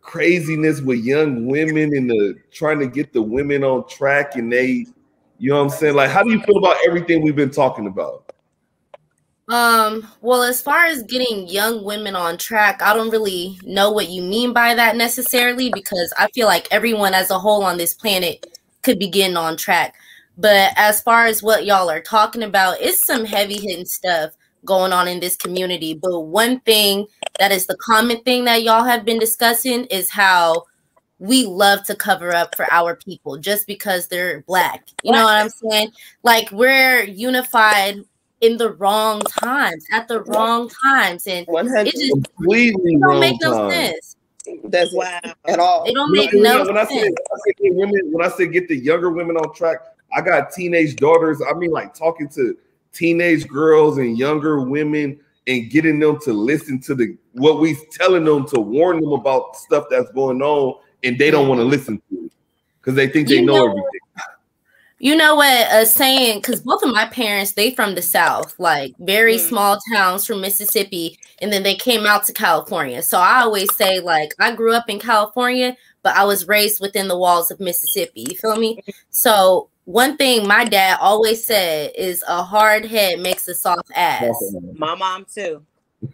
craziness with young women and the trying to get the women on track, and they, you know what I'm saying? Like, how do you feel about everything we've been talking about? Well, as far as getting young women on track, I don't really know what you mean by that necessarily, because I feel like everyone as a whole on this planet could be getting on track. But as far as what y'all are talking about, it's some heavy hitting stuff going on in this community. But one thing that is the common thing that y'all have been discussing is how we love to cover up for our people just because they're Black. You know what I'm saying? Like, we're unified in the wrong times, at the wrong times, and 100. it just completely don't make no time. sense. That's Wow. at all. It don't make no when sense. when I say get the younger women on track, I got teenage daughters. I mean, like talking to teenage girls and younger women and getting them to listen to what we telling them, to warn them about stuff that's going on, and they don't want to listen to it because they think they know everything. You know what, saying, because both of my parents, they from the South, like very small towns from Mississippi, and then they came out to California. So I always say, like, I grew up in California, but I was raised within the walls of Mississippi. You feel me? So one thing my dad always said is a hard head makes a soft ass. My mom too.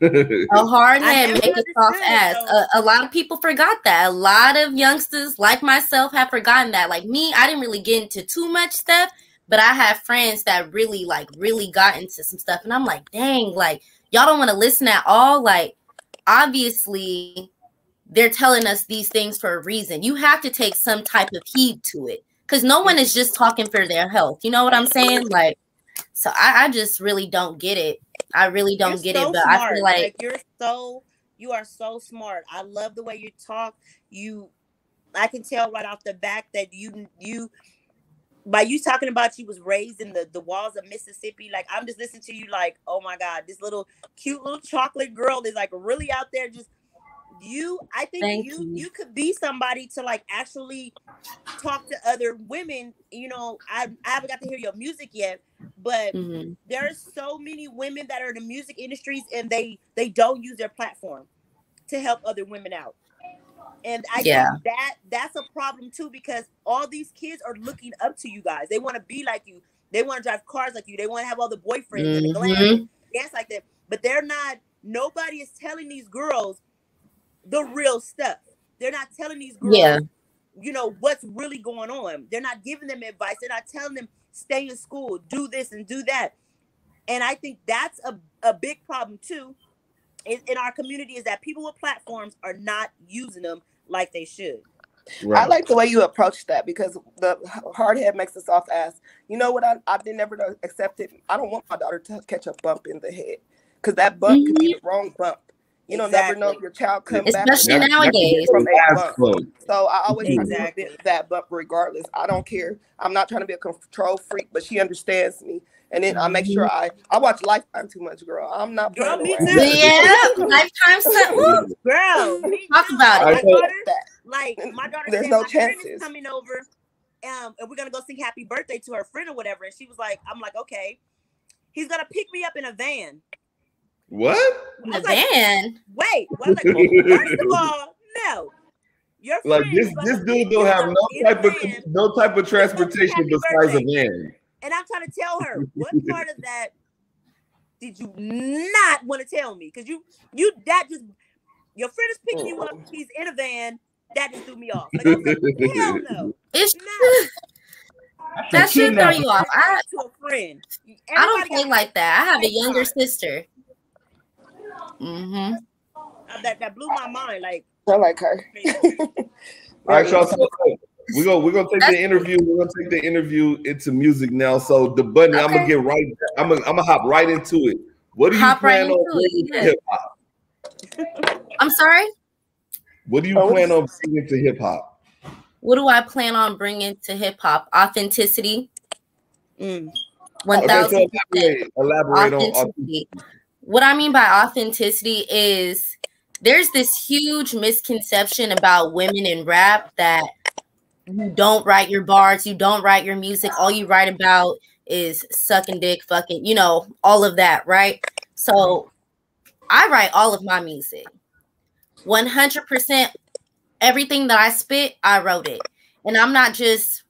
A hard head makes a soft ass. A lot of people forgot that. A lot of youngsters like myself have forgotten that. Like me, I didn't really get into too much stuff, but I have friends that really got into some stuff. And I'm like, dang, like y'all don't want to listen at all. Like obviously they're telling us these things for a reason. You have to take some type of heed to it because no one is just talking for their health. You know what I'm saying? Like, so I just really don't get it. I really don't get it, but smart. I feel like you are so smart. I love the way you talk. I can tell right off the back that you by you talking about you was raised in the walls of Mississippi. Like I'm just listening to you like, oh my God, this little cute little chocolate girl is like really out there just I think you could be somebody to like actually talk to other women. You know, I haven't got to hear your music yet, but there's so many women that are in the music industries and they don't use their platform to help other women out. And I think that's a problem too, because all these kids are looking up to you guys. They want to be like you. They want to drive cars like you. They want to have all the boyfriends and the glam dance like that. But nobody is telling these girls the real stuff. They're not telling these girls, you know, what's really going on. They're not giving them advice. They're not telling them stay in school, do this and do that. And I think that's a big problem too in our community, is that people with platforms are not using them like they should. Right. I like the way you approach that, because the hard head makes a soft ass. You know what? I've never accepted. I don't want my daughter to catch a bump in the head, because that bump could be the wrong bump. You don't never know if your child comes back. Especially nowadays. From a bump. So I always try to prevent that bump regardless. I don't care. I'm not trying to be a control freak, but she understands me. And then I make sure I watch Lifetime too much, girl. I'm not playing around. Yeah, Lifetime stuff. Girl, talk about it. My daughter There's said no my chances. friend is coming over, and we're gonna go sing happy birthday to her friend or whatever. And she was like, I'm like, okay. He's gonna pick me up in a van. What? A van? Wait. Well, like, first of all, no. Your like this dude don't have no type of transportation besides a van. And I'm trying to tell her, what part of that did you not want to tell me? Because your friend is picking you up, he's in a van, that just threw me off. Like, I was like, hell no. That should throw you off. I don't play like that. I have a younger sister. That blew my mind. Like, I like her. All right, y'all. So we're gonna take the interview. We're gonna take the interview into music now. So the button, okay. I'm gonna hop right into it. What do you plan on bringing to hip hop? I'm sorry. What do you plan on bringing to hip hop? What do I plan on bringing to hip hop? Authenticity. 1,000%. Elaborate on authenticity. What I mean by authenticity is there's this huge misconception about women in rap that you don't write your bars, you don't write your music. All you write about is sucking dick, fucking, you know, all of that, right? So I write all of my music. 100%, everything that I spit, I wrote it. And I'm not just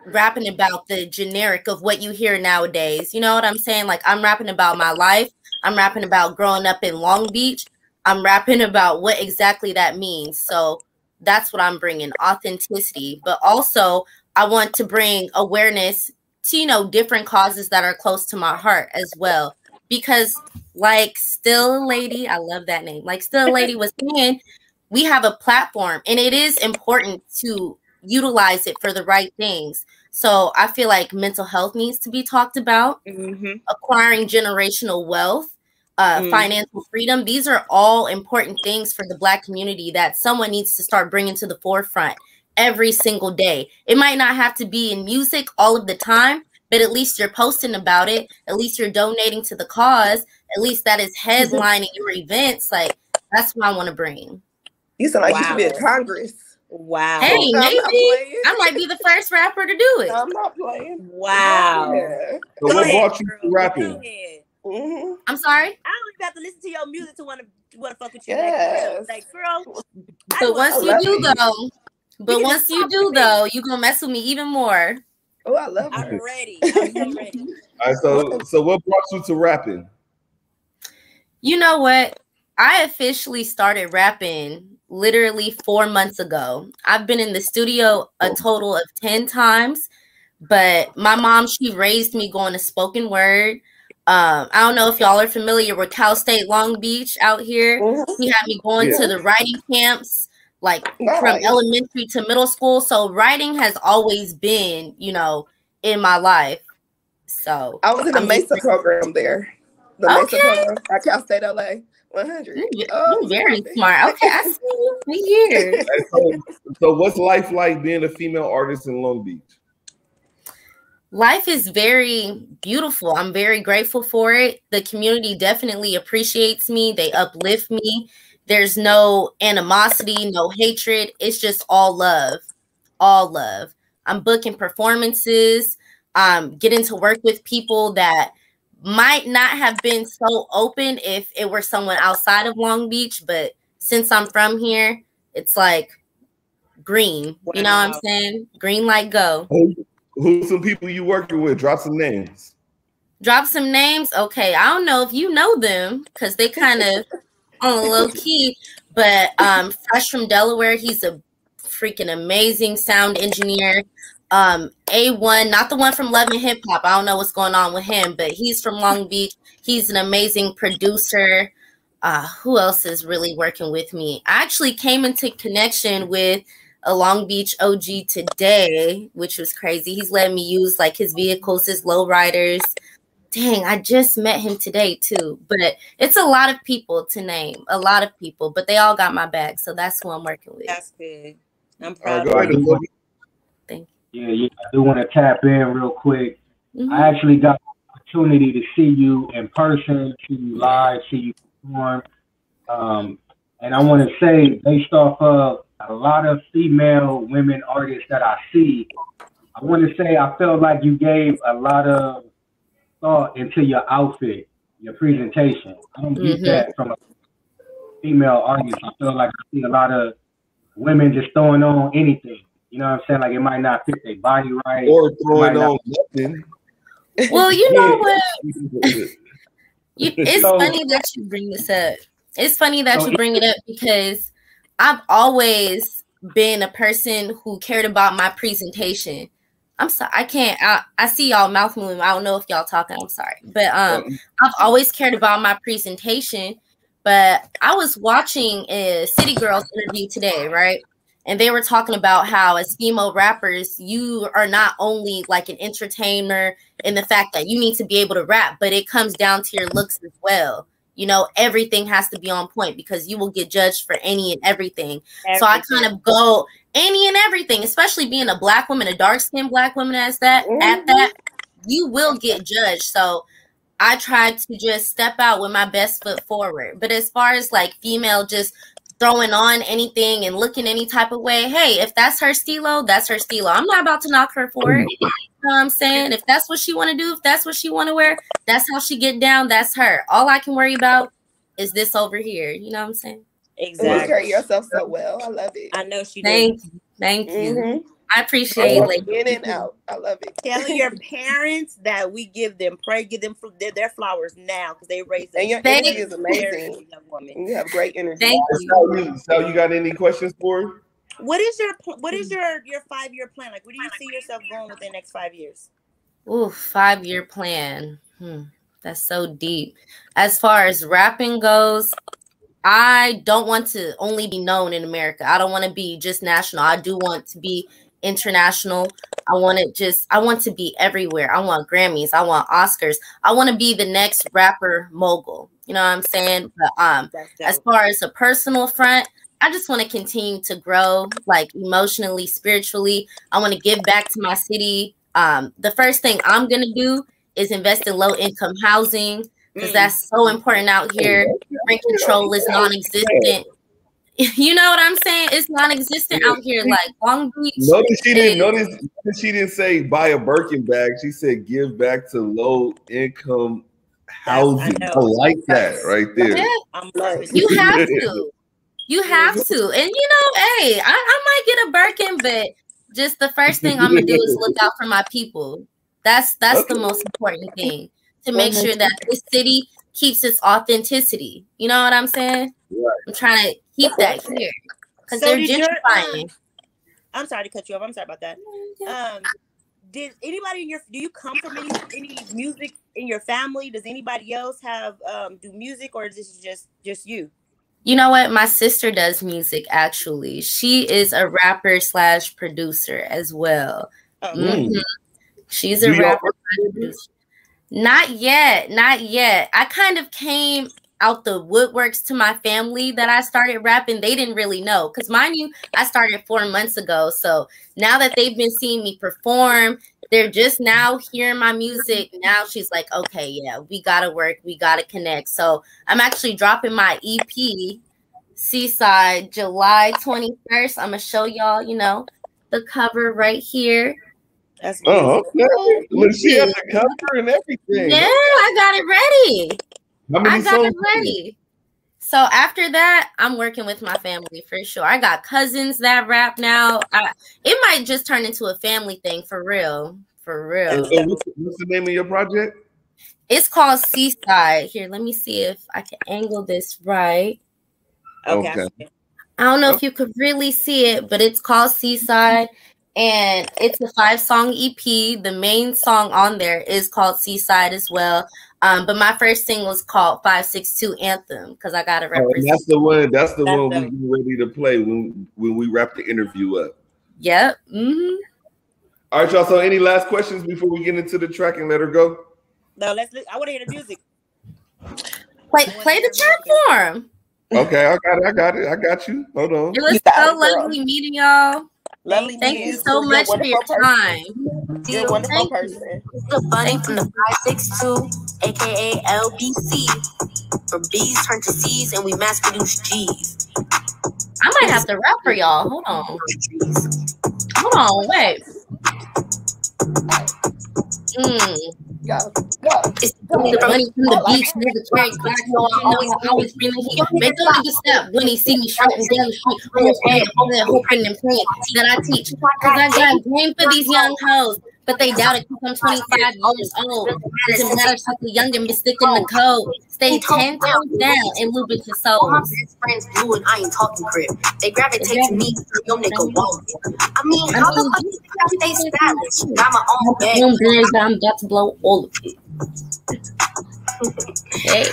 rapping about the generic of what you hear nowadays. You know what I'm saying? Like, I'm rapping about my life. I'm rapping about growing up in Long Beach. I'm rapping about what exactly that means. So that's what I'm bringing, authenticity. But also, I want to bring awareness to, you know, different causes that are close to my heart as well. Because like Still a Lady, I love that name. Like Still a Lady was saying, we have a platform, and it is important to utilize it for the right things. So I feel like mental health needs to be talked about, acquiring generational wealth, financial freedom. These are all important things for the Black community that someone needs to start bringing to the forefront every single day. It might not have to be in music all of the time, but at least you're posting about it. At least you're donating to the cause. At least that is headlining your events. Like, that's what I want to bring. You sound like you should be in Congress. Wow. Hey, maybe I might be the first rapper to do it. I'm not playing. Wow. So what brought you to rapping? I'm sorry? I don't even have to listen to your music to want to fuck with you. Yes. Like, girl. But once you do, though, you're going to mess with me even more. Oh, I love it. I'm ready. I'm so ready. All right, so what brought you to rapping? You know what? I officially started rapping literally 4 months ago. I've been in the studio a total of 10 times, but my mom, she raised me going to spoken word. I don't know if y'all are familiar with Cal State Long Beach out here. She had me going to the writing camps, like from elementary to middle school. So writing has always been, you know, in my life. So I was in the Mesa program there. The Mesa program at Cal State LA. 100. You're very smart. Okay, I see you. We here. So what's life like being a female artist in Long Beach? Life is very beautiful. I'm very grateful for it. The community definitely appreciates me. They uplift me. There's no animosity, no hatred. It's just all love. All love. I'm booking performances, getting to work with people that might not have been so open if it were someone outside of Long Beach, but since I'm from here, it's like green. Wow. You know what I'm saying? Green light, go. Who's some people you working with? Drop some names. Drop some names? Okay, I don't know if you know them because they kind of on a low key, but Fresh from Delaware, he's a freaking amazing sound engineer. A1, not the one from Love and Hip Hop. I don't know what's going on with him, but he's from Long Beach. He's an amazing producer. Who else is really working with me? I actually came into connection with a Long Beach OG today, which was crazy. He's letting me use like his vehicles, his lowriders. Dang, I just met him today too. But it's a lot of people to name, a lot of people, but they all got my back. So that's who I'm working with. That's good. I'm proud of you. Thank you. Yeah, I do want to tap in real quick. I actually got the opportunity to see you in person, see you live, see you perform. And I want to say, based off of a lot of female women artists that I see, I want to say I felt like you gave a lot of thought into your outfit, your presentation. I don't get that from a female artist. I feel like I see a lot of women just throwing on anything. You know what I'm saying? Like it might not fit their body right. Or throwing on nothing. Well, you know what? It's funny that you bring this up. It's funny that you bring it up because I've always been a person who cared about my presentation. I'm sorry, I can't. I see y'all mouth moving. I don't know if y'all talking. I'm sorry, but I've always cared about my presentation. But I was watching a City Girls interview today, right? And they were talking about how as female rappers, you are not only like an entertainer in the fact that you need to be able to rap, but it comes down to your looks as well. You know, everything has to be on point because you will get judged for any and everything. So I kind of go any and everything, especially being a Black woman, a dark-skinned Black woman at that, you will get judged. So I tried to just step out with my best foot forward. But as far as like female just throwing on anything and looking any type of way, hey, if that's her stilo, that's her stilo. I'm not about to knock her for it. You know what I'm saying? If that's what she want to do, if that's what she want to wear, that's how she get down, that's her. All I can worry about is this over here. You know what I'm saying? Exactly. You carry yourself so well. I love it. I know she does. Thank you. I appreciate it. Like, in and out. I love it. Tell your parents that we give them their flowers now because they raised them. And your energy is amazing. You have great energy. Thank you. So you got any questions for her? What is your 5-year plan? Like, where do you see yourself going within the next 5 years? Ooh, 5-year plan. That's so deep. As far as rapping goes, I don't want to only be known in America. I don't want to be just national. I do want to be international. I want to be everywhere. I want Grammys. I want Oscars. I want to be the next rapper mogul. You know what I'm saying? But as far as a personal front, I just want to continue to grow, like emotionally, spiritually. I want to give back to my city. The first thing I'm going to do is invest in low income housing, because that's so important out here. Rent control is non-existent. You know what I'm saying? It's non-existent out here, like Long Beach. Notice she didn't say buy a Birkin bag. She said give back to low income housing. I like that right there. Yeah. You have to. You have to. And you know, hey, I might get a Birkin, but just the first thing I'm gonna do is look out for my people. That's the most important thing, to make sure that this city keeps its authenticity. You know what I'm saying? Right. I'm trying to keep that here, because they're gentrifying. I'm sorry to cut you off. I'm sorry about that. Did anybody do you come from any music in your family? Does anybody else have do music, or is this just you? You know what? My sister does music, actually. She is a rapper / producer as well. Oh. Mm-hmm. She's a rapper / producer. Not yet. I kind of came out the woodworks to my family that I started rapping. They didn't really know, because mind you, I started 4 months ago. So now that they've been seeing me perform, they're just now hearing my music. Now she's like, okay, yeah, we gotta work, we gotta connect. So I'm actually dropping my EP, Seaside, July 21st. I'm gonna show y'all, you know, the cover right here. That's okay. Look, she has the cover and everything. Yeah, I got it ready. I got it ready. So after that, I'm working with my family for sure. I got cousins that rap now. It might just turn into a family thing for real. For real. So what's the name of your project? It's called Seaside. Here, let me see if I can angle this right. Okay. I don't know if you could really see it, but it's called Seaside. And it's a 5-song EP. The main song on there is called Seaside as well. But my first single is called 562 Anthem, because I got to represent. That's the one we get ready to play when we wrap the interview up. Yep. Mm-hmm. All right, y'all. So any last questions before we get into the track and let her go? No, I want to hear the music. Play the track for him. Okay, I got it. I got you. Hold on. It was so lovely meeting y'all. Thank you so much for your time. You're a wonderful person. The bunny from the 562, aka LBC. From B's turn to C's, and we mass produce G's. I might have to rap for y'all. Hold on, wait. Go. It's the bunny from the beach, never carry back. No, I always feeling heat. Make no nigga step when he see me shouting down the street. Hoping and praying that I teach. Cause I got game for these young hoes, but they doubt it because I'm 25 years old. Doesn't matter if I'm young and be sticking the code. Stay 10 toes down and loop into souls. My best friends blue and I ain't talking crib. They gravitate to me, your nigga won't. I mean, how the fuck you stay stylish? Got my own bag. I'm about to blow all of it. Hey.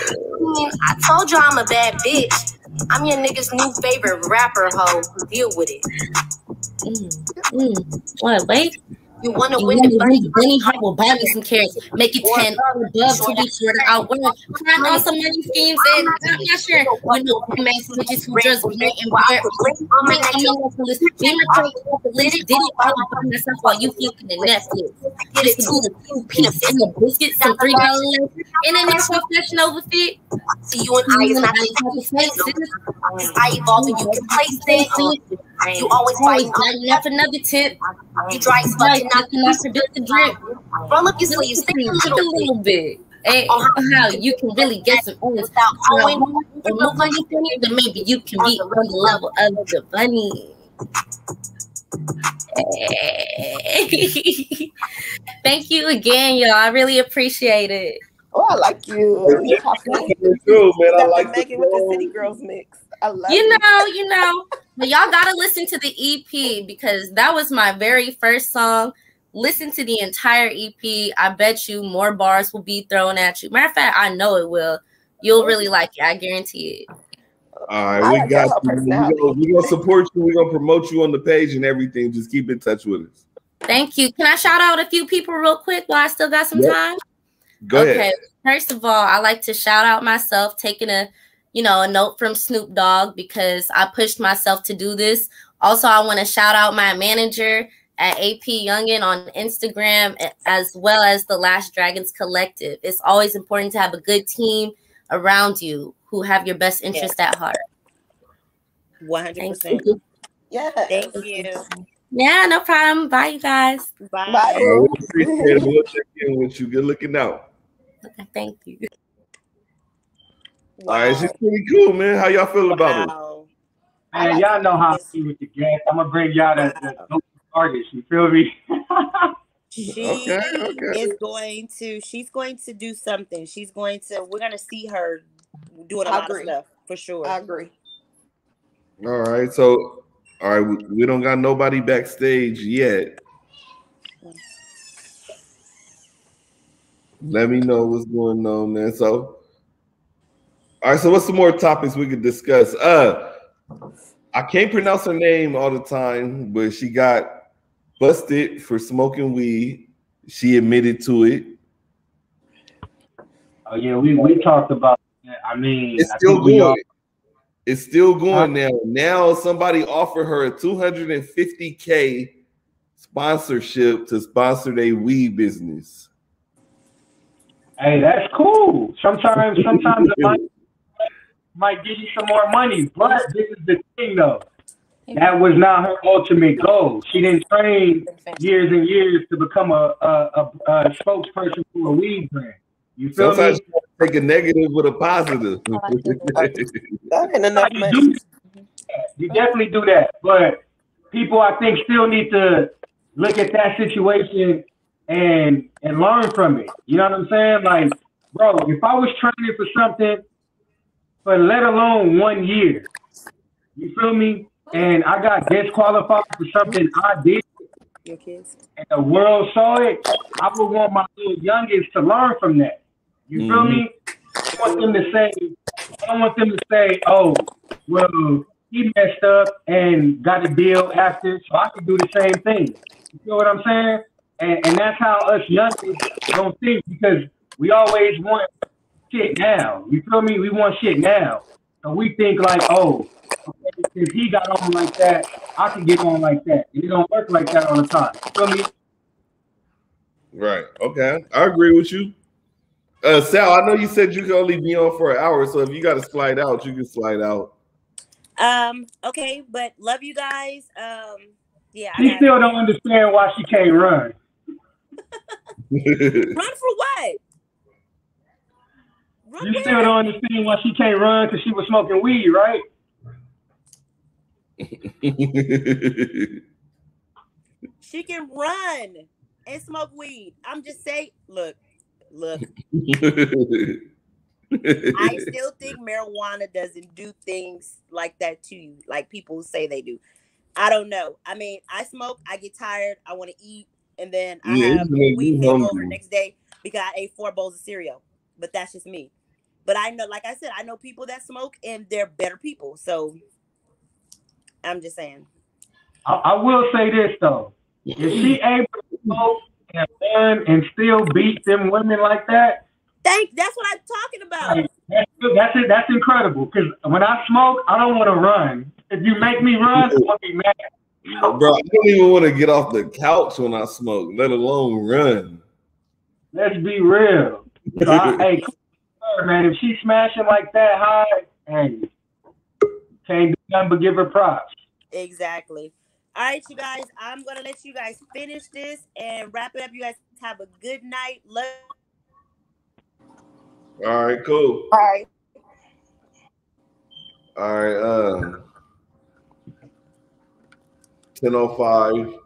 I told you I'm a bad bitch. I'm your nigga's new favorite rapper, hoe. Deal with it. What, wait? You wanna win the Bunny Heart will buy me some carrots, make it 10 or above to be sure to outwork. Trying on some money schemes, and I'm not sure when no max bitches who just blunt and wear. I'm on the list. Being recorded the list, did it all by myself while you flipping the Netflix. Just to do the 2-piece and the biscuits, some $3 and then that professional fit. See you and I is not I evolve and you complacent. You always fighting up another tip. You dry spot not produce the drip. Roll up your sleeves, think a little bit. Hey, how you can really get some oils without owing. Then maybe you can be on the level of the bunny. Hey. Thank you again, y'all. I really appreciate it. Oh, I like you. You too, man. I like Megan with the City Girls mix. I love you know. But y'all gotta listen to the EP, because that was my very first song. Listen to the entire EP. I bet you more bars will be thrown at you. Matter of fact, I know it will. You'll really like it. I guarantee it. All right, we got you. We're gonna support you. We're gonna promote you on the page and everything. Just keep in touch with us. Thank you. Can I shout out a few people real quick while I still got some time? Go ahead. First of all, I like to shout out myself, taking a note from Snoop Dogg because I pushed myself to do this. Also, I want to shout out my manager at AP Youngin on Instagram, as well as the Last Dragons Collective. It's always important to have a good team around you who have your best interest at heart. 100%. Yeah. Thank you. Yeah, no problem. Bye, you guys. Bye. We appreciate it. We'll check in with you. Good looking out. Okay, thank you. Wow. All right, she's pretty cool, man. How y'all feel about it? Man, y'all know how I see with the guests. I'm gonna bring y'all the artist. You feel me? She's going to do something. We're gonna see her doing a lot of stuff for sure. I agree. All right, so we don't got nobody backstage yet. Let me know what's going on, man. So, all right, so what's some more topics we could discuss? I can't pronounce her name all the time, but she got busted for smoking weed. She admitted to it. Oh yeah, we talked about that. I mean, it's still going. It's still going now. Now somebody offered her a $250K sponsorship to sponsor their weed business. Hey, that's cool. Sometimes it might give you some more money, but this is the thing though. That was not her ultimate goal. She didn't train years and years to become a spokesperson for a weed brand. You feel Sometimes me? you take a negative with a positive. That ain't enough money. You definitely do that, but people, I think, still need to look at that situation and learn from it. You know what I'm saying? Like, bro, if I was training for something for let alone 1 year, you feel me? And I got disqualified for something I did, your kids, and the world saw it, I would want my little youngest to learn from that. You feel me? I don't want them to say, oh, well, he messed up and got a deal after, so I can do the same thing. You feel what I'm saying? And that's how us youngsters don't think, because we always want shit now. You feel me? We want shit now. So we think like, oh, if he got on like that, I can get on like that. And it don't work like that all the time. You feel me? Right. Okay. I agree with you. Sal, I know you said you could only be on for an hour, so if you got to slide out, you can slide out. Okay, but love you guys. Yeah. She still don't understand why she can't run. Run for what? You still don't understand why she can't run because she was smoking weed, right? She can run and smoke weed. I'm just saying, look. I still think marijuana doesn't do things like that to you, like people say they do. I don't know. I mean, I smoke, I get tired, I want to eat, and then I have a weed hangover the next day because I ate 4 bowls of cereal. But that's just me. But I know, like I said, I know people that smoke and they're better people. So I'm just saying. I will say this though. If she able to smoke and run and still beat them women like that, that's what I'm talking about. Like, that's incredible. Because when I smoke, I don't want to run. If you make me run, I'm gonna be mad. Bro, I don't even want to get off the couch when I smoke, let alone run. Let's be real. So hey, man, if she's smashing like that high, hey, can't do nothing but give her props. Exactly. All right, you guys, I'm going to let you guys finish this and wrap it up. You guys have a good night. Love. All right, cool. All right. All right, 10:05.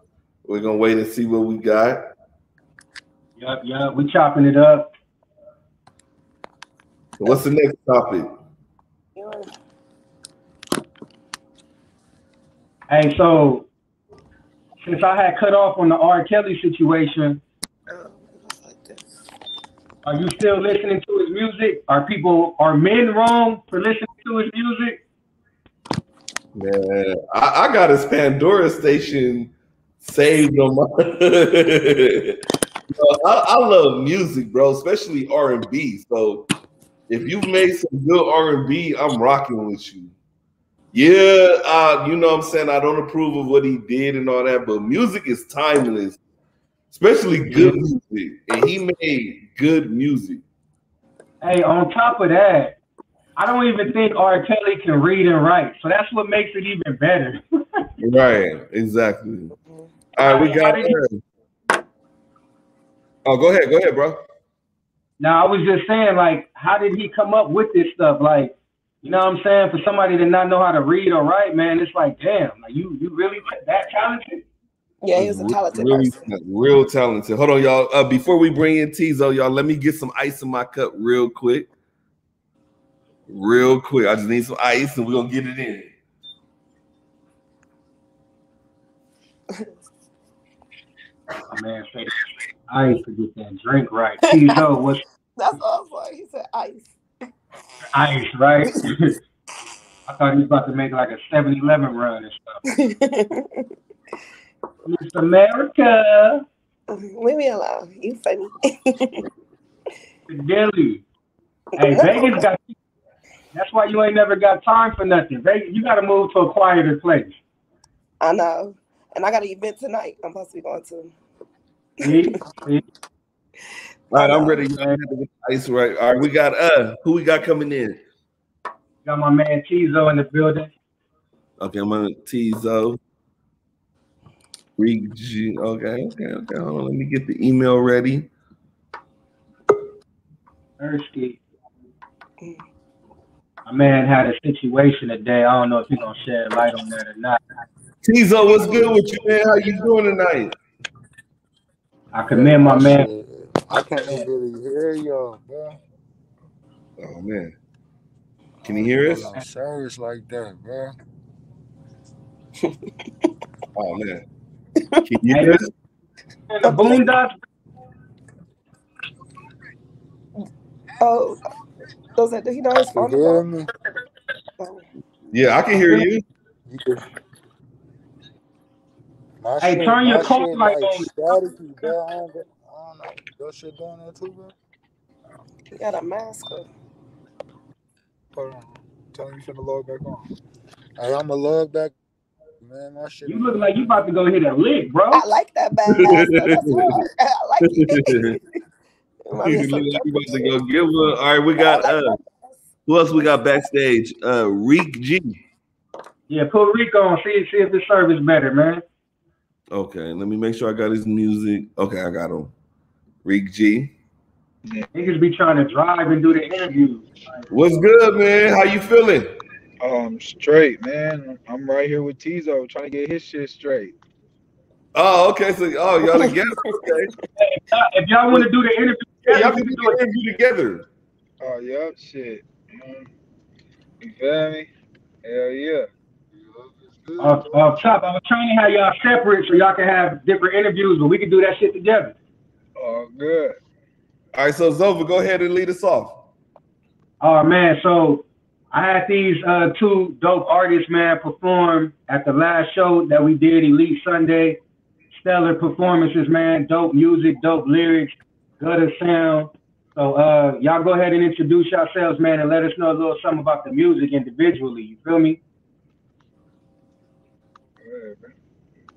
We're going to wait and see what we got. Yep, we chopping it up. What's the next topic? Hey, so since I had cut off on the R. Kelly situation, are you still listening to his music? Are men wrong for listening to his music? Man, I got his Pandora station saved on my. I love music, bro, especially R&B. So if you've made some good R&B, I'm rocking with you. Yeah, you know what I'm saying? I don't approve of what he did and all that, but music is timeless, especially good music. And he made good music. Hey, on top of that, I don't even think R. Kelly can read and write. So that's what makes it even better. Right, exactly. All right, we got Oh, go ahead, bro. Now, I was just saying, like, how did he come up with this stuff? Like, you know what I'm saying? For somebody to not know how to read or write, man, it's like, damn, like you really that talented? Yeah, he was a talented person. Real talented. Hold on, y'all. Before we bring in Tizo, y'all, let me get some ice in my cup real quick. Real quick. I just need some ice and we're going to get it in. Oh, man, say ice to get that drink right. Tizo, what's... That's all like. He said ice. Ice, right? I thought he was about to make like a 7-Eleven run and stuff. Miss America. Leave me alone. You funny. Dilly. Hey, Vegas got... That's why you ain't never got time for nothing. Vegas, you got to move to a quieter place. I know. And I got an event tonight I'm supposed to be going to. See? All right, I'm ready. Ice right. All right, we got who we got coming in? Got my man Tizo in the building. Okay, I'm on Tizo. Reek G. Okay. Hold on, let me get the email ready. Ersky. My man had a situation today. I don't know if he's gonna shed light on that or not. Tizo, what's good with you, man? How you doing tonight? I commend my man. I can't really hear y'all, bro. Oh man, can you hear us? On service like that, bro. Oh man, can you hear us? The Boondocks. Oh, does that? He know his phone? You hear me? Yeah, I can hear you. Hey, turn your coat light on. Staticky, bro. I don't know. Your shit doing that too, bro? You got a mask on. Hold on. Tell me you finna log back on. Hey, I'ma log back. Man, my shit. You look like you about to go hit a lick, bro. I like that bad mask. That's hard. I like it. You about to go give her. All right, we got who else we got backstage? Reek G. Yeah, put Reek on. See if the service better, man. Okay, let me make sure I got his music. Okay, I got him. Reek G. Niggas be trying to drive and do the interviews. What's good, man? How you feeling? Straight, man. I'm right here with Tizo trying to get his shit straight. Oh, okay. So, y'all together. Okay. If y'all want to do the interview together, y'all can do the interview together. Oh, yep, shit. You feel me? Hell yeah. Off top, I was trying to have y'all separate so y'all can have different interviews, but we can do that shit together. Oh, good. All right, so Zova, go ahead and lead us off. Oh man, so I had these two dope artists, man, perform at the last show that we did, Elite Sunday. Stellar performances, man. Dope music, dope lyrics, gutter sound. So y'all go ahead and introduce yourselves, man, and let us know a little something about the music individually. You feel me?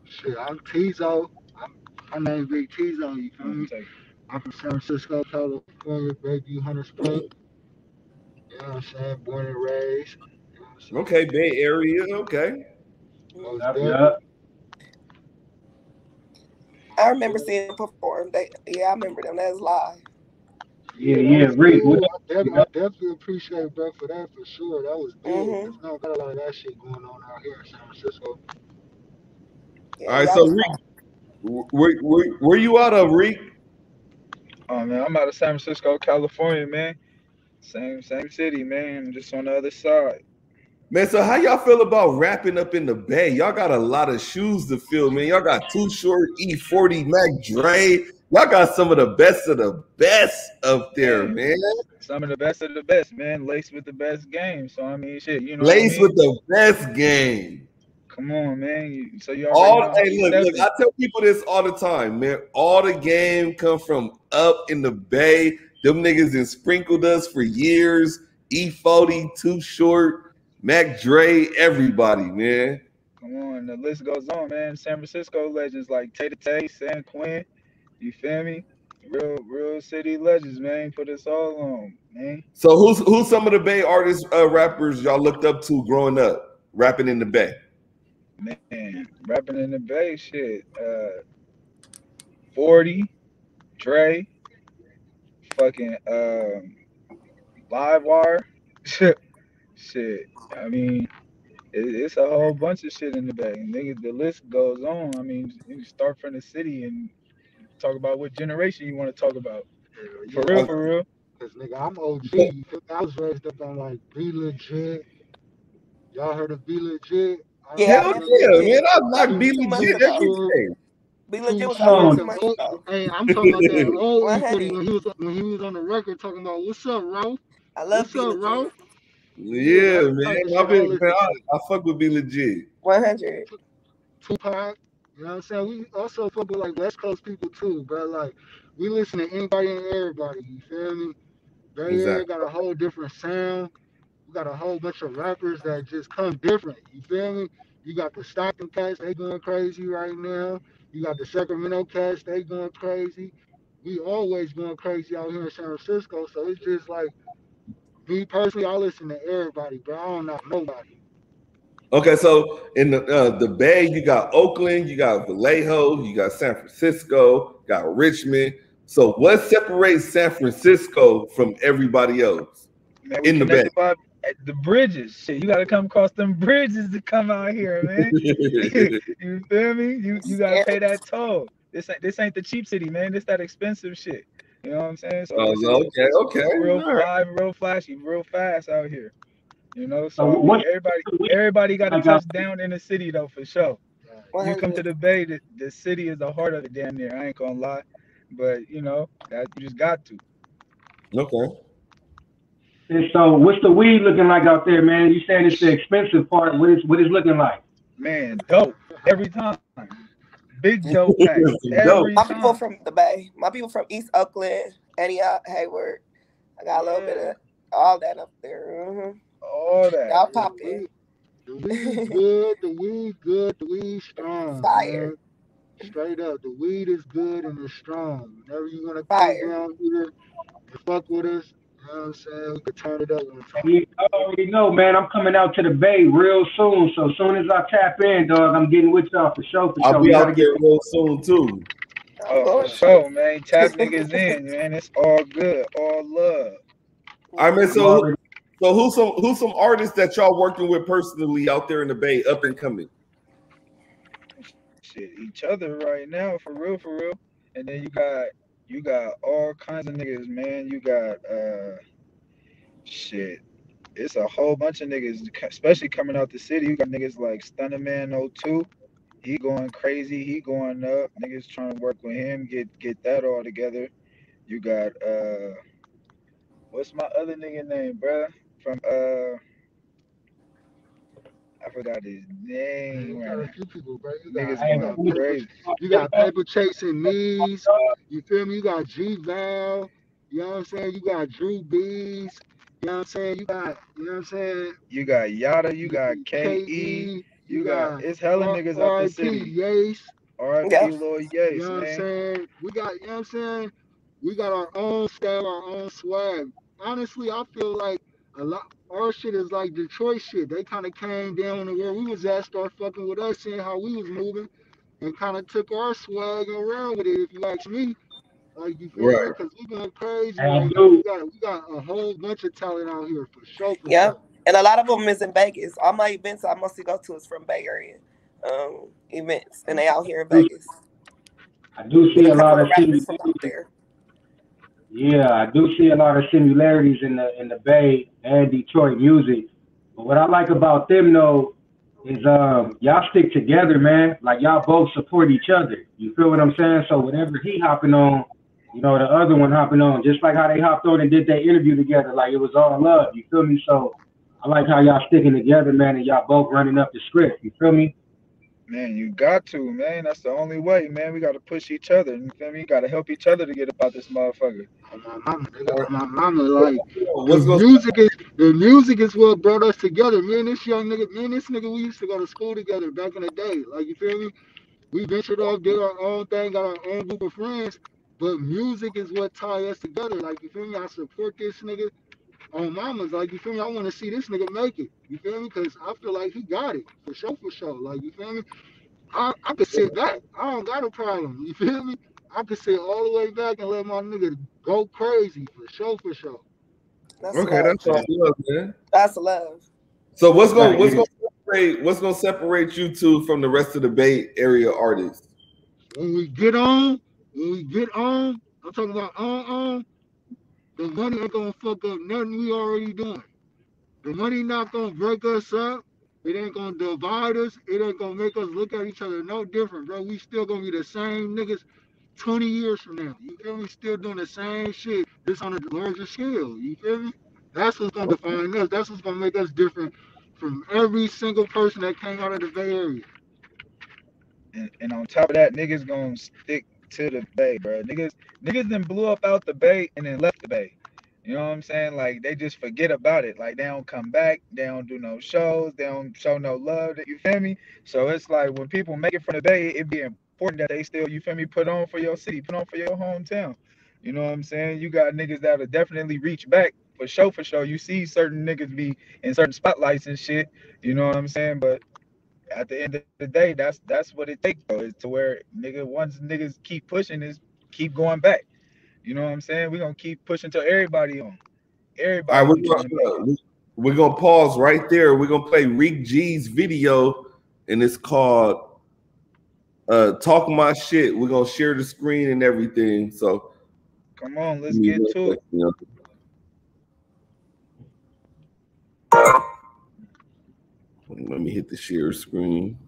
Shit, I'm Tizo. My name's Big Tizo, you feel me? I'm from San Francisco, California, Bayview, Hunters Point. You know what I'm saying? Born and raised. You know okay, Bay Area, okay. Yep. I remember seeing them perform. I remember them. That was live. Yeah, Rick. I definitely appreciate bro for that for sure. That was big. There's not got a lot of that shit going on out here in San Francisco. Yeah, all right, so Rick, where you out of, Rick? Oh man, I'm out of San Francisco, California, man. Same city, man. I'm just on the other side. Man, so how y'all feel about rapping up in the Bay? Y'all got a lot of shoes to fill, man. Y'all got Too Short, E40, Mac Dre. Y'all got some of the best up there, man. Some of the best, man. Laced with the best game. So I mean, shit, you know. Laced with the best game. Come on, man. So you already know. Look, I tell people this all the time, man. All the game come from up in the Bay. Them niggas has sprinkled us for years. E40, Too Short, Mac Dre, everybody, man. Come on, the list goes on, man. San Francisco legends like Tay Tay, San Quinn. You feel me? Real city legends, man. Put us all on, man. So who's some of the Bay artists, rappers y'all looked up to growing up, rapping in the Bay? Man, rapping in the Bay, shit. 40, Dre, fucking Livewire. Shit. I mean, it's a whole bunch of shit in the Bay. Nigga, the list goes on. I mean, you start from the city and talk about what generation you want to talk about. For real. Cause nigga, I'm OG. I was raised up on like Be Legit. Y'all heard of Be Legit? Yeah, man. I like Be Legit every day. Be Legit was on. Hey, I'm talking about that old when he was on the record talking about what's up, Ro? I love what's up, Ro? Yeah, man. I fuck with Be Legit. 100. Tupac. You know what I'm saying? We also fuck with like West Coast people too, bro. Like we listen to anybody and everybody. You feel me? Bay Area got a whole different sound. We got a whole bunch of rappers that just come different. You feel me? You got the Stockton cats, they going crazy right now. You got the Sacramento cats, they going crazy. We always going crazy out here in San Francisco. So it's just like me personally, I listen to everybody, bro. I don't know nobody. Okay, so in the Bay, you got Oakland, you got Vallejo, you got San Francisco, you got Richmond. So what separates San Francisco from everybody else in the Bay? The bridges. Shit, you got to come across them bridges to come out here, man. You feel me? You got to pay that toll. This ain't the cheap city, man. This that expensive shit. You know what I'm saying? So okay. Real vibe, real flashy, real fast out here. You know, so everybody got to touch down in the city though, for sure. You come to the Bay, the city is the heart of it, damn near. I ain't gonna lie, but you know that you just got to. Okay. And so, what's the weed looking like out there, man? You saying it's the expensive part? What is looking like? Man, dope every time. Big dope pack. My people from the Bay. My people from East Oakland, Antioch, Hayward. I got a little bit of all that up there. Mm-hmm. All that. Y'all popping. The weed good. The weed good. The weed strong. Fire. Man. Straight up, the weed is good and it's strong. Whenever you want to come down here and fuck with us, you know what I'm saying? We can turn it up. You already know, man. I'm coming out to the Bay real soon. So as soon as I tap in, dog, I'm getting with y'all for sure. I'll be out there real soon too. Oh, for sure, man. Tap niggas in, man. It's all good, all love. All right, man. So who's some artists that y'all working with personally out there in the Bay, up and coming? Shit, each other right now, for real. And then you got all kinds of niggas, man. You got shit. It's a whole bunch of niggas, especially coming out the city. You got niggas like Stunnerman 02. He going crazy. He going up. Niggas trying to work with him, get that all together. You got what's my other nigga name, bruh? From I forgot his name. You got a few people, bro. Niggas going crazy. You got Paper Chasing Knees. You feel me? You got G Val. You know what I'm saying? You got Drew Bees. You know what I'm saying? You got, you know what I'm saying? You got Yada. You got K.E. You got it's hella niggas out the city. Yace. R.I.P. Lord Yace, you know what I'm saying? We got, you know what I'm saying? We got our own style, our own swag. Honestly, I feel like a lot. Our shit is like Detroit shit. They kind of came down to where we was at, started fucking with us, seeing how we was moving, and kind of took our swag and ran with it. If you ask me, like you feel me? Because we going crazy. Right now. We got a whole bunch of talent out here for sure. Yeah, and a lot of them is in Vegas. All my events I mostly go to is from Bay Area events, and they out here in Vegas. I do see a lot of similarities. Yeah, I do see a lot of similarities in the Bay and Detroit music. But what I like about them though, is y'all stick together, man. Like y'all both support each other. You feel what I'm saying? So whatever he hopping on, you know, the other one hopping on, just like how they hopped on and did their interview together, like it was all love. You feel me? So I like how y'all sticking together, man, and y'all both running up the script. You feel me? Man, you got to, man. That's the only way, man. We got to push each other. You feel me? You got to help each other to get about this motherfucker. My mama, like the music is what brought us together. Me and this nigga, we used to go to school together back in the day. Like, you feel me? We ventured off, did our own thing, got our own group of friends, but music is what tie us together. Like, you feel me? I support this nigga on mamas. Like, you feel me? I want to see this nigga make it. You feel me? Because I feel like he got it for sure. Like, you feel me? I could sit back. I don't got a problem. You feel me? I could sit all the way back and let my nigga go crazy for sure. That's okay, love. that's all love, man. That's love. So what's gonna separate you two from the rest of the Bay Area artists? When we get on, I'm talking about on, the money ain't gonna fuck up nothing we already doing. The money not gonna break us up. It ain't gonna divide us. It ain't gonna make us look at each other no different, bro. We still gonna be the same niggas 20 years from now. You feel me? Still doing the same shit, just on a larger scale. You feel me? That's what's gonna define us. That's what's gonna make us different from every single person that came out of the Bay Area. And on top of that, niggas gonna stick to the Bay, bro. Niggas then blew up out the Bay and then left the Bay. You know what I'm saying? Like, they just forget about it. Like, they don't come back. They don't do no shows. They don't show no love. You feel me? So it's like when people make it from the Bay, it be important that they still, you feel me, put on for your city, put on for your hometown. You know what I'm saying? You got niggas that'll definitely reach back for sure. You see certain niggas be in certain spotlights and shit. You know what I'm saying? But at the end of the day, that's what it takes, though, is to where once niggas keep pushing, is keep going back. You know what I'm saying? We're gonna keep pushing till everybody on. Everybody. All right, we're gonna pause right there. We're gonna play Reek G's video, and it's called Talk My Shit. We're gonna share the screen and everything. So come on, let's get to it. Let me hit the share screen.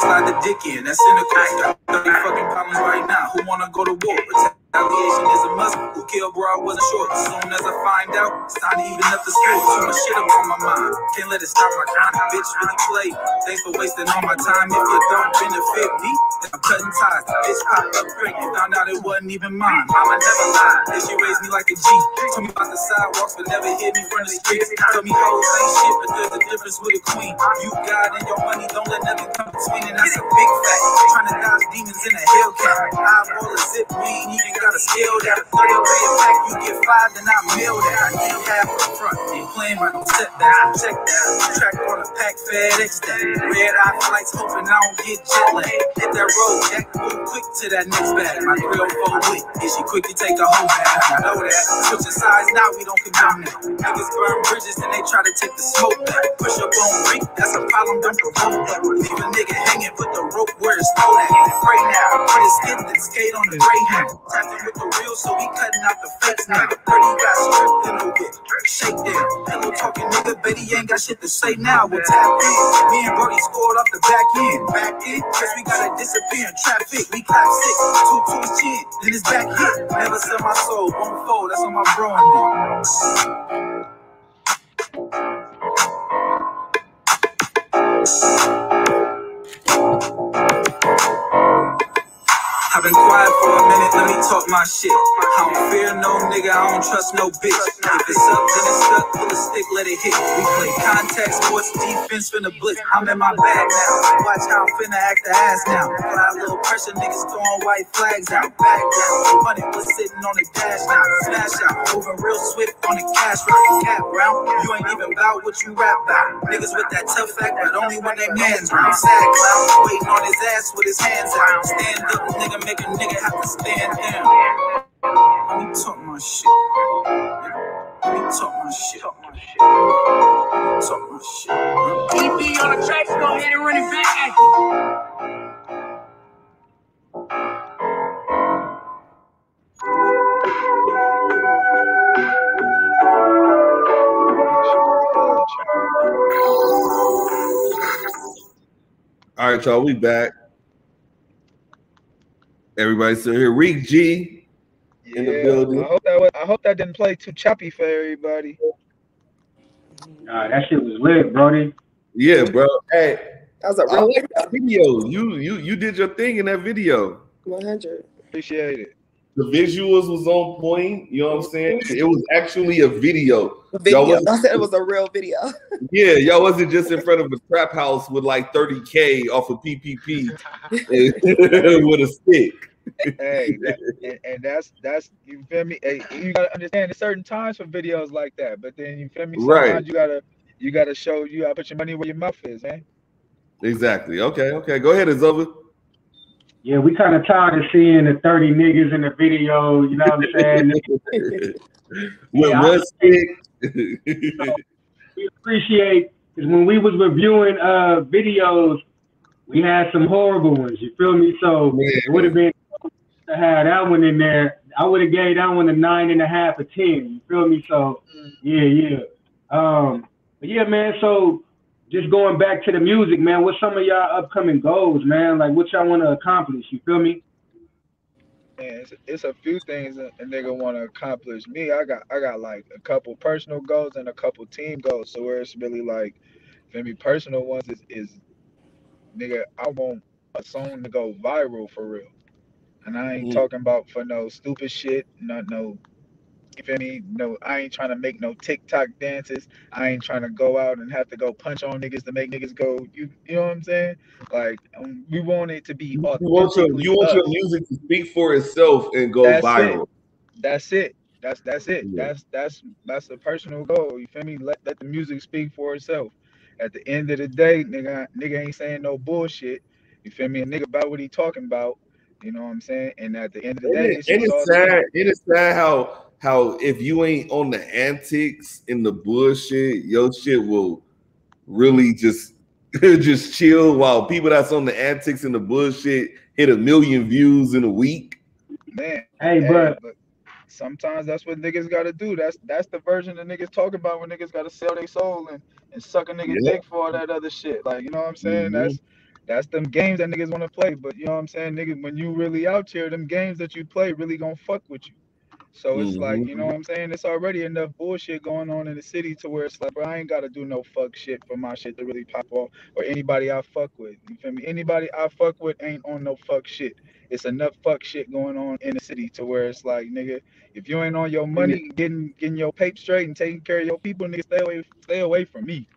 Slide the dick in, that's in the car. 30 fucking problems right now. Who wanna go to war? Retaliation is a must. Who killed bro? I wasn't sure. As soon as I find out, it's time to even up the school. Too much shit up on my mind. Can't let it stop my grind. Bitch really play. Thanks for wasting all my time. If you don't benefit me, then I'm cutting ties. Bitch popped up pregnant. Found out it wasn't even mine. Mama never lied. Then she raised me like a G. Told me about the sidewalks, but never hit me from the streets. Told me hoes ain't shit, but there's a difference with a queen. You God and your money, don't let nothing come between. And that's a big fact. Trying to dodge demons in a Hellcat. Eyeball a zip, we ain't even got a scale that. 30 pay it back, you get 5, then I mail that. I need half up front. Ain't playing by no setbacks. Check that. Track on a pack, FedEx that. Red eye flights, hoping I don't get jet lag. Hit that road, Jack, move quick to that next bag. My 304 whip, is she quick to take a whole bath? You know that. Switching sides now, we don't condone that. Niggas burn bridges, and they try to take the smoke back. Push up on Rick, that's a problem, don't provoke that. Leave a nigga hanging, put the rope where it's thrown at. Pray now, put his skin and skate on the Greyhound. Tapping with the real, so we cutting out the fakes now. 30 got stripped in a whip, shake down. Hello talking nigga, bet he ain't got shit to say now. We'll tap in. Me and Brody scored off the back end. Back in, guess we gotta disappear in traffic. We clock 6, 2 2 chin, then it's back hit. Never sell my soul, won't fold. That's on my bro and me. I I've been quiet for a minute, let me talk my shit. I don't fear no nigga, I don't trust no bitch. If it's up, then it's stuck, pull a stick, let it hit. We play contact sports, defense finna blitz. I'm in my bag now, watch how I'm finna act the ass now. Fly a little pressure, niggas throwing white flags out. Back down, money was sitting on the dash now. Smash out, moving real swift on the cash route. Cap round, you ain't even about what you rap about. Niggas with that tough fact, but only when they man's round. Sad clown, waiting on his ass with his hands out. Stand up, nigga, make a nigga have to stand down. Let me talk my shit. Let me talk my shit. Let me talk my shit. DB on the track, go ahead and run it back. All right, y'all, we back. Everybody's still here. Reek G in the building. I hope that didn't play too choppy for everybody. That shit was lit, brody. Yeah, bro. Hey, that was a real video. You did your thing in that video. 100. Appreciate it. The visuals was on point. You know what I'm saying? It was actually a video. I said it was a real video. Yeah, y'all wasn't just in front of a trap house with like 30K off of PPP with a stick. Hey, and that's you feel me? Hey, you gotta understand there's certain times for videos like that, but then you feel me? Sometimes you gotta show, you gotta put your money where your mouth is, man. Exactly. Okay. Go ahead, it's over. Yeah, we kind of tired of seeing the 30 niggas in the video, you know what I'm saying? With one stick. We appreciate, because when we was reviewing videos, we had some horrible ones, you feel me? So it would have been to have that one in there. I would have gave that one a 9.5 or 10, you feel me? So yeah. But yeah, man, so just going back to the music, man, what's some of y'all upcoming goals, man? Like, what y'all want to accomplish, you feel me? Man, it's a few things a nigga want to accomplish. Me, I got like a couple personal goals and a couple team goals. So where it's really like, for me, personal ones is nigga, I want a song to go viral for real. And I ain't talking about for no stupid shit, not no, you feel me? No, I ain't trying to make no TikTok dances. I ain't trying to go out and have to go punch on niggas to make niggas go, you know what I'm saying? Like, we want it to be authentically you want your music to speak for itself and go viral. That's it. That's it. Yeah. That's a personal goal. You feel me? Let the music speak for itself. At the end of the day, nigga ain't saying no bullshit. You feel me? A nigga about what he talking about. You know what I'm saying? And at the end of the day, it's sad how if you ain't on the antics in the bullshit, your shit will really just chill, while people that's on the antics in the bullshit hit 1 million views in a week. Man, but sometimes that's what niggas gotta do. That's the version that niggas talk about when niggas gotta sell their soul and suck a nigga dick for all that other shit. Like, you know what I'm saying? That's them games that niggas want to play. But you know what I'm saying, niggas, when you really out here, them games that you play really gonna fuck with you. So it's like, you know what I'm saying? It's already enough bullshit going on in the city to where it's like, bro, I ain't gotta do no fuck shit for my shit to really pop off, or anybody I fuck with. You feel me? Anybody I fuck with ain't on no fuck shit. It's enough fuck shit going on in the city to where it's like, nigga, if you ain't on your money, getting your paper straight and taking care of your people, nigga, stay away from me.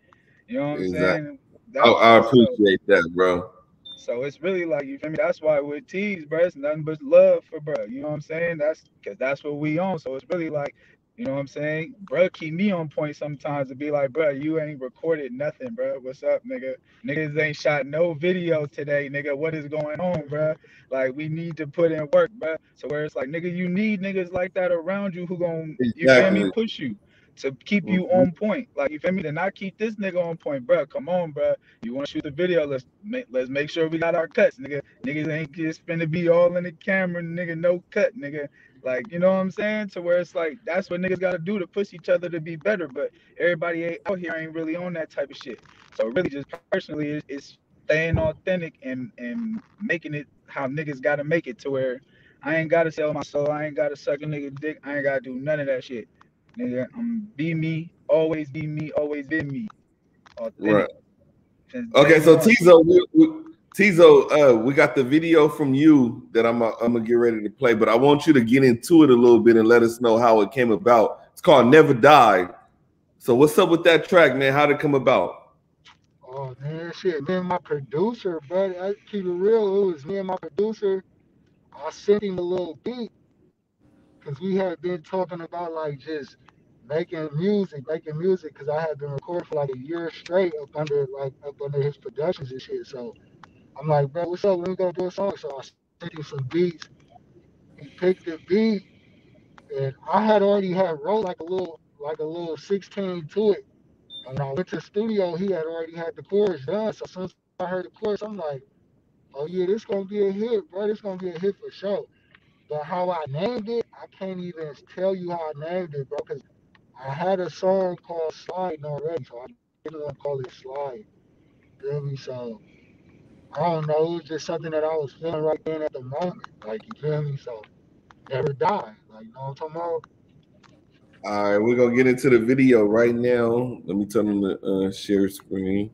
You know what I'm saying? I appreciate that, bro. So it's really like, you feel me? That's why with T's, bro, it's nothing but love for bro. You know what I'm saying? That's because that's what we on. So it's really like, you know what I'm saying? Bro, keep me on point sometimes to be like, bro, you ain't recorded nothing, bro. What's up, nigga? Niggas ain't shot no video today, nigga. What is going on, bro? Like, we need to put in work, bro. So where it's like, nigga, you need niggas like that around you who gonna, you feel me, push you to keep you on point. Like, you feel me? Then I keep this nigga on point, bro. Come on, bro. You want to shoot the video? Let's make sure we got our cuts, nigga. Niggas ain't just finna be all in the camera, nigga. No cut, nigga. Like, you know what I'm saying? To where it's like, that's what niggas gotta do to push each other to be better. But everybody out here ain't really on that type of shit. So really, just personally, it's staying authentic and making it how niggas gotta make it, to where I ain't gotta sell my soul. I ain't gotta suck a nigga dick. I ain't gotta do none of that shit. Nigga, be me, always be me, always been me. Authentic. Right. Okay, so Tizo, Tizo, we got the video from you that I'm gonna get ready to play, but I want you to get into it a little bit and let us know how it came about. It's called Never Died. So what's up with that track, man? How'd it come about? Oh man, shit, me and my producer, buddy. I keep it real. It was me and my producer. I sent him a little beat because we had been talking about like just making music because I had been recording for like a year straight up under his productions and shit. So I'm like, bro, what's up? When we gonna do a song? So I sent him some beats. He picked the beat, and I had already wrote like a little 16 to it. And when I went to the studio, he had already had the chorus done. So as soon as I heard the chorus, I'm like, oh yeah, this gonna be a hit, bro. This gonna be a hit for sure. But how I named it, I can't even tell you how I named it, bro, because I had a song called Slide already, so I didn't want to call it Slide. You feel me? So I don't know, it was just something that I was feeling right then at the moment. Like, you feel me? So Never Die. Like, you know what I'm talking about? All right, we're gonna get into the video right now. Let me turn on the share screen.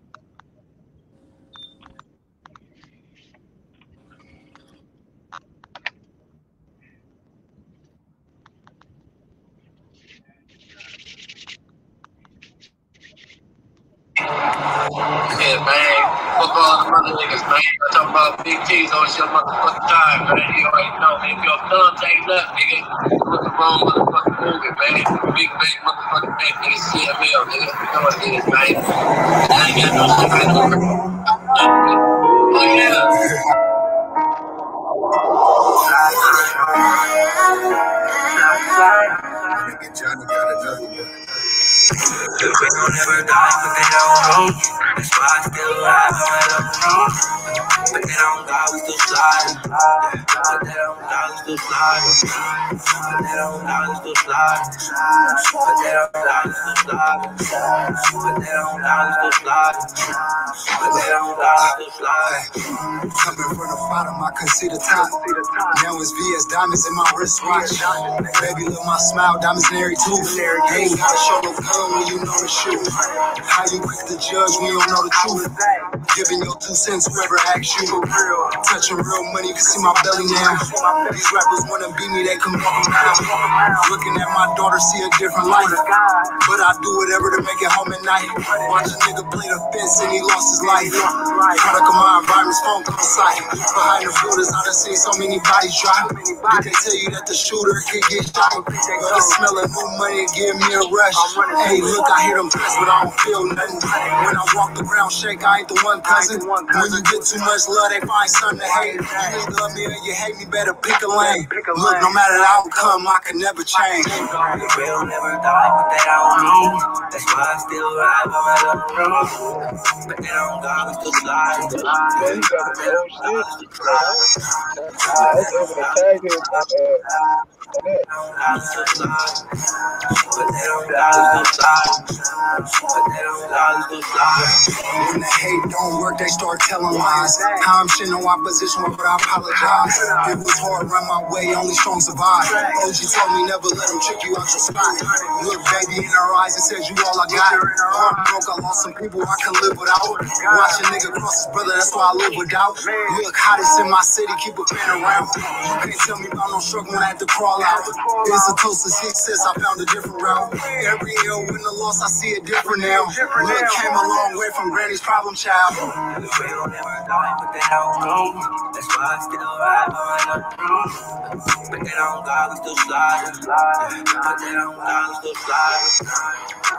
Yeah, man. Fuck all the mother niggas, man. I'm talking about Big T's on your motherfucking time, man. You already know, man. If your thumbs ain't up, nigga, you look the wrong motherfucking movie, man. Big bang motherfucking bang, nigga. CML, nigga. You know what it is, man. I ain't got no shit right over. Oh, yeah. Nigga Johnny got another one. We gon' never die, but they don't know. That's why I still alive, I'm at up wrong. But they don't die, we still sliding. But they don't die, we still sliding. But they don't die, we still sliding. But they don't die, we still sliding. But they don't die, we still sliding. But they don't die, we still sliding. Coming from the bottom, I couldn't see the top. Now it's VS diamonds in my wristwatch. Baby, look my smile, diamonds in every tooth. Ain't gotta show no gun when you know the shoot. How you quick to judge when you don't know the truth? Giving your 2 cents, whoever asks you. Touching real money, you can see my belly now. These rappers wanna beat me, they come walk around. Looking at my daughter, see a different life. But I do whatever to make it home at night. Watch a nigga play the fence and he lost his life. Product of my environment's phone call sight. Behind the buildings, I done seen so many bodies drop. They can tell you that the shooter could get shot. But the smell of new money give me a rush. Hey, look, I hear them press, but I don't feel nothing. When I walk the ground shake, I ain't the one cousin. When you get too much love, they find something to hate. You either love me or you hate me, better pick a lane. Look, no matter the outcome, I can never change. We'll never die, but they don't know. That's why I still ride, I'm at up road. But they don't die, we still slide. Yeah, he got the whole shit. I was able to tag him on that. But they don't die, still slide. But they don't die, still slide. When the hate don't work, they start telling lies. How I'm shitting on my position, but I apologize. It was hard, run my way, only strong survive. OG told me never let them trick you out your spot. Look, baby, in her eyes, it says you all I got. Heart broke, I lost some people I can live without. Watch a nigga cross his brother, that's why I live without. Look, hottest in my city, keep a fan around. You can't tell me about no struggle when I had to crawl out. It's a toast to success, I found a different route. Every year win the loss, I see it different now. Look, came a long way from Granny's problem child. We don't ever die, but they don't know. That's why I still ride, I'm up through. But they don't die, we still slide. But they don't die, we still slide.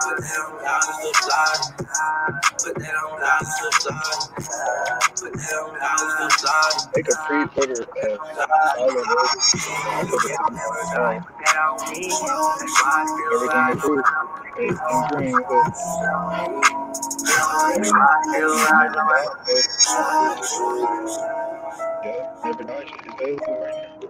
But they don't die, we still slide. But they don't die, we still slide. But they don't die, we still slide. They could pre-put her all of it. Everything is good. I'm green with it. Yeah, Never Die is available right now.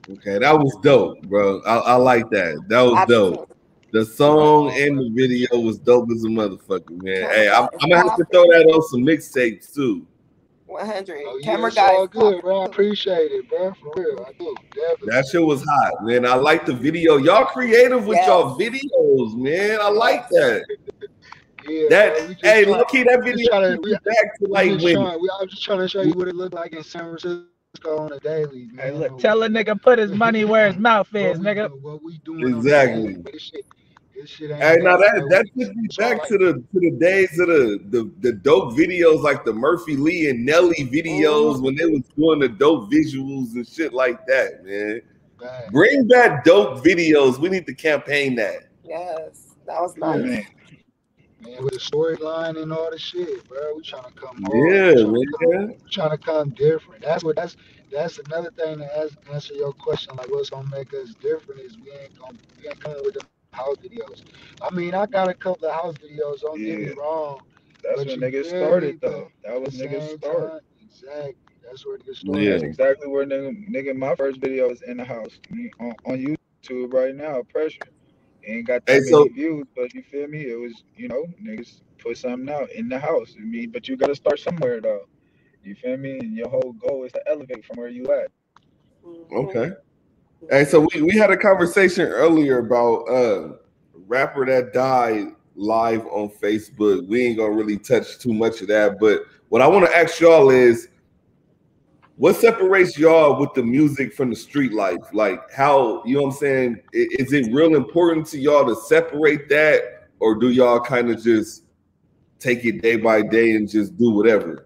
Okay, that was dope, bro. I like that. That was dope. The song and the video was dope as a motherfucker, man. Hey, I'm gonna have to throw that on some mixtapes too. 100. Oh, yeah, Camera it's guys. all good, bro. I appreciate it, bro. For real, I do. Definitely. That shit was hot, man. I like the video. Y'all creative with y'all videos, man. I like that. Yeah, that bro, hey, look-key, that video back to like when. I'm just trying to show you what it looked like in San Francisco on a daily, man. Hey, look, tell a nigga put his money where his mouth is, nigga. What we doing exactly. This shit ain't hey, now that took me back to the days of the dope videos, like the Murphy Lee and Nelly videos when they was doing the dope visuals and shit like that, man. Bring back dope videos. We need to campaign that. Yes, that was nice. Man, with the storyline and all the shit, bro. We trying to come hard. We trying to come different. That's another thing to answer your question. Like, what's gonna make us different is we ain't coming with the house videos. I mean, I got a couple of house videos. Don't get me wrong. That's when niggas started, though. That was niggas start. Exactly. That's where niggas started. Yeah, that's exactly where nigga. My first video is in the house on YouTube right now. Pressure. Ain't got that many views, but you feel me? It was, niggas put something out in the house. I mean, but you gotta start somewhere though. You feel me? And your whole goal is to elevate from where you at. Okay. Hey, so we had a conversation earlier about rapper that died live on Facebook. We ain't gonna really touch too much of that, but what I want to ask y'all is, what separates y'all with the music from the street life? Like, how, you know what I'm saying? Is it real important to y'all to separate that, or do y'all kind of just take it day by day and just do whatever?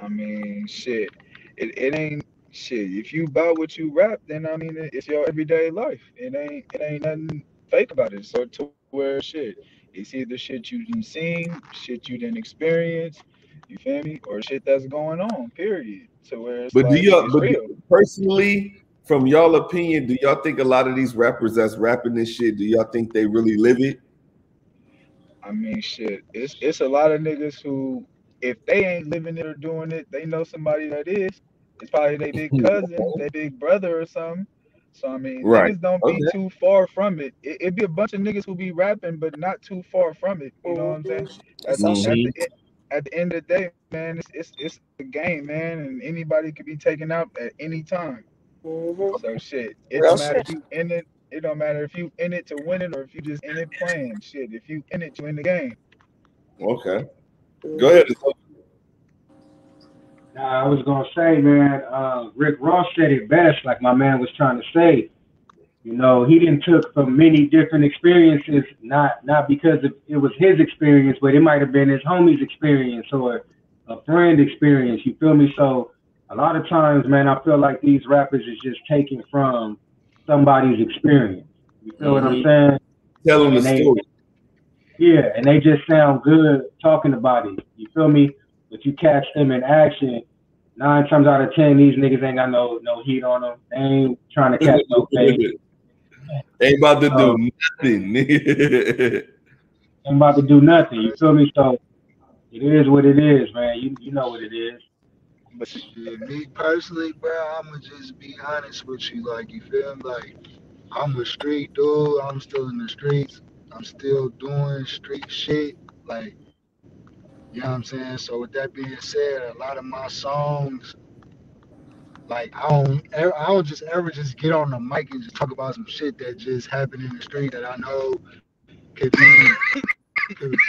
I mean, shit, it ain't shit. If you about what you rap, then I mean, it's your everyday life. It ain't nothing fake about it. So to where shit, it's either shit you didn't seen, shit you didn't experience. You feel me? Or shit that's going on. Period. So where it's but like, do y'all, it's but real. Personally, from y'all opinion, do y'all think a lot of these rappers that's rapping this shit, do y'all think they really live it? I mean, shit. It's a lot of niggas who, if they ain't living it or doing it, they know somebody that is. It's probably their big cousin, their big brother or something. So I mean, niggas don't be too far from it. It be a bunch of niggas who be rapping, but not too far from it. You know what I'm saying? At the end of the day, man, it's a game, man, and anybody could be taken out at any time. So shit, it don't matter if you in it. It don't matter if you in it to win it or if you just in it playing. Shit, if you in it to win the game. Okay, go ahead. I was gonna say, man, Rick Ross said it best. Like my man was trying to say, he didn't took from many different experiences, not because it was his experience, but it might have been his homie's experience or a friend experience. You feel me? So a lot of times, man, I feel like these rappers is just taking from somebody's experience. You feel what I'm saying? Tell them the story. Yeah, and they just sound good talking about it. You feel me? But you catch them in action, 9 times out of 10, these niggas ain't got no heat on them. They ain't trying to catch no fade. Ain't about to do nothing. Ain't about to do nothing. You feel me? So it is what it is, man. You know what it is. But me personally, bro, I'ma just be honest with you. Like, you feel me? Like, I'm a street dude. I'm still in the streets. I'm still doing street shit. Like, you know what I'm saying? So with that being said, a lot of my songs, like, I don't just ever just get on the mic and just talk about some shit that just happened in the street that I know could be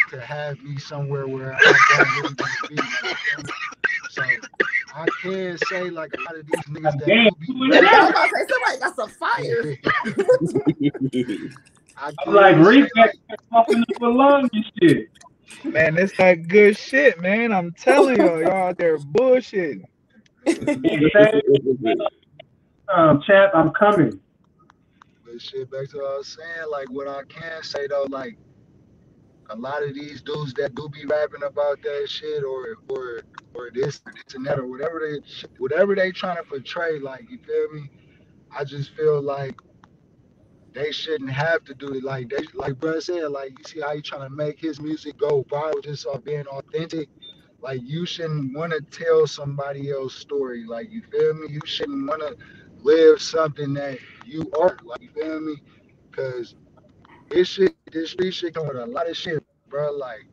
to have me somewhere where I don't really want to be. Like, so I can say, like, a lot of these niggas that do be I was about to say, somebody got some fire. I'm like, Reek fucking up a lung and shit. Man, it's that good shit, man. I'm telling y'all out there bullshitting. Champ, I'm coming. But shit, back to what I was saying, like, what I can say though, like, a lot of these dudes that do be rapping about that shit or this and that or whatever they trying to portray, like, you feel me? I just feel like they shouldn't have to do it. Like bro said, like, you see how he trying to make his music go viral just off being authentic. Like, you shouldn't want to tell somebody else's story. Like, you feel me? You shouldn't want to live something that you aren't. Like, you feel me? Because this street shit come with a lot of shit, bro. Like,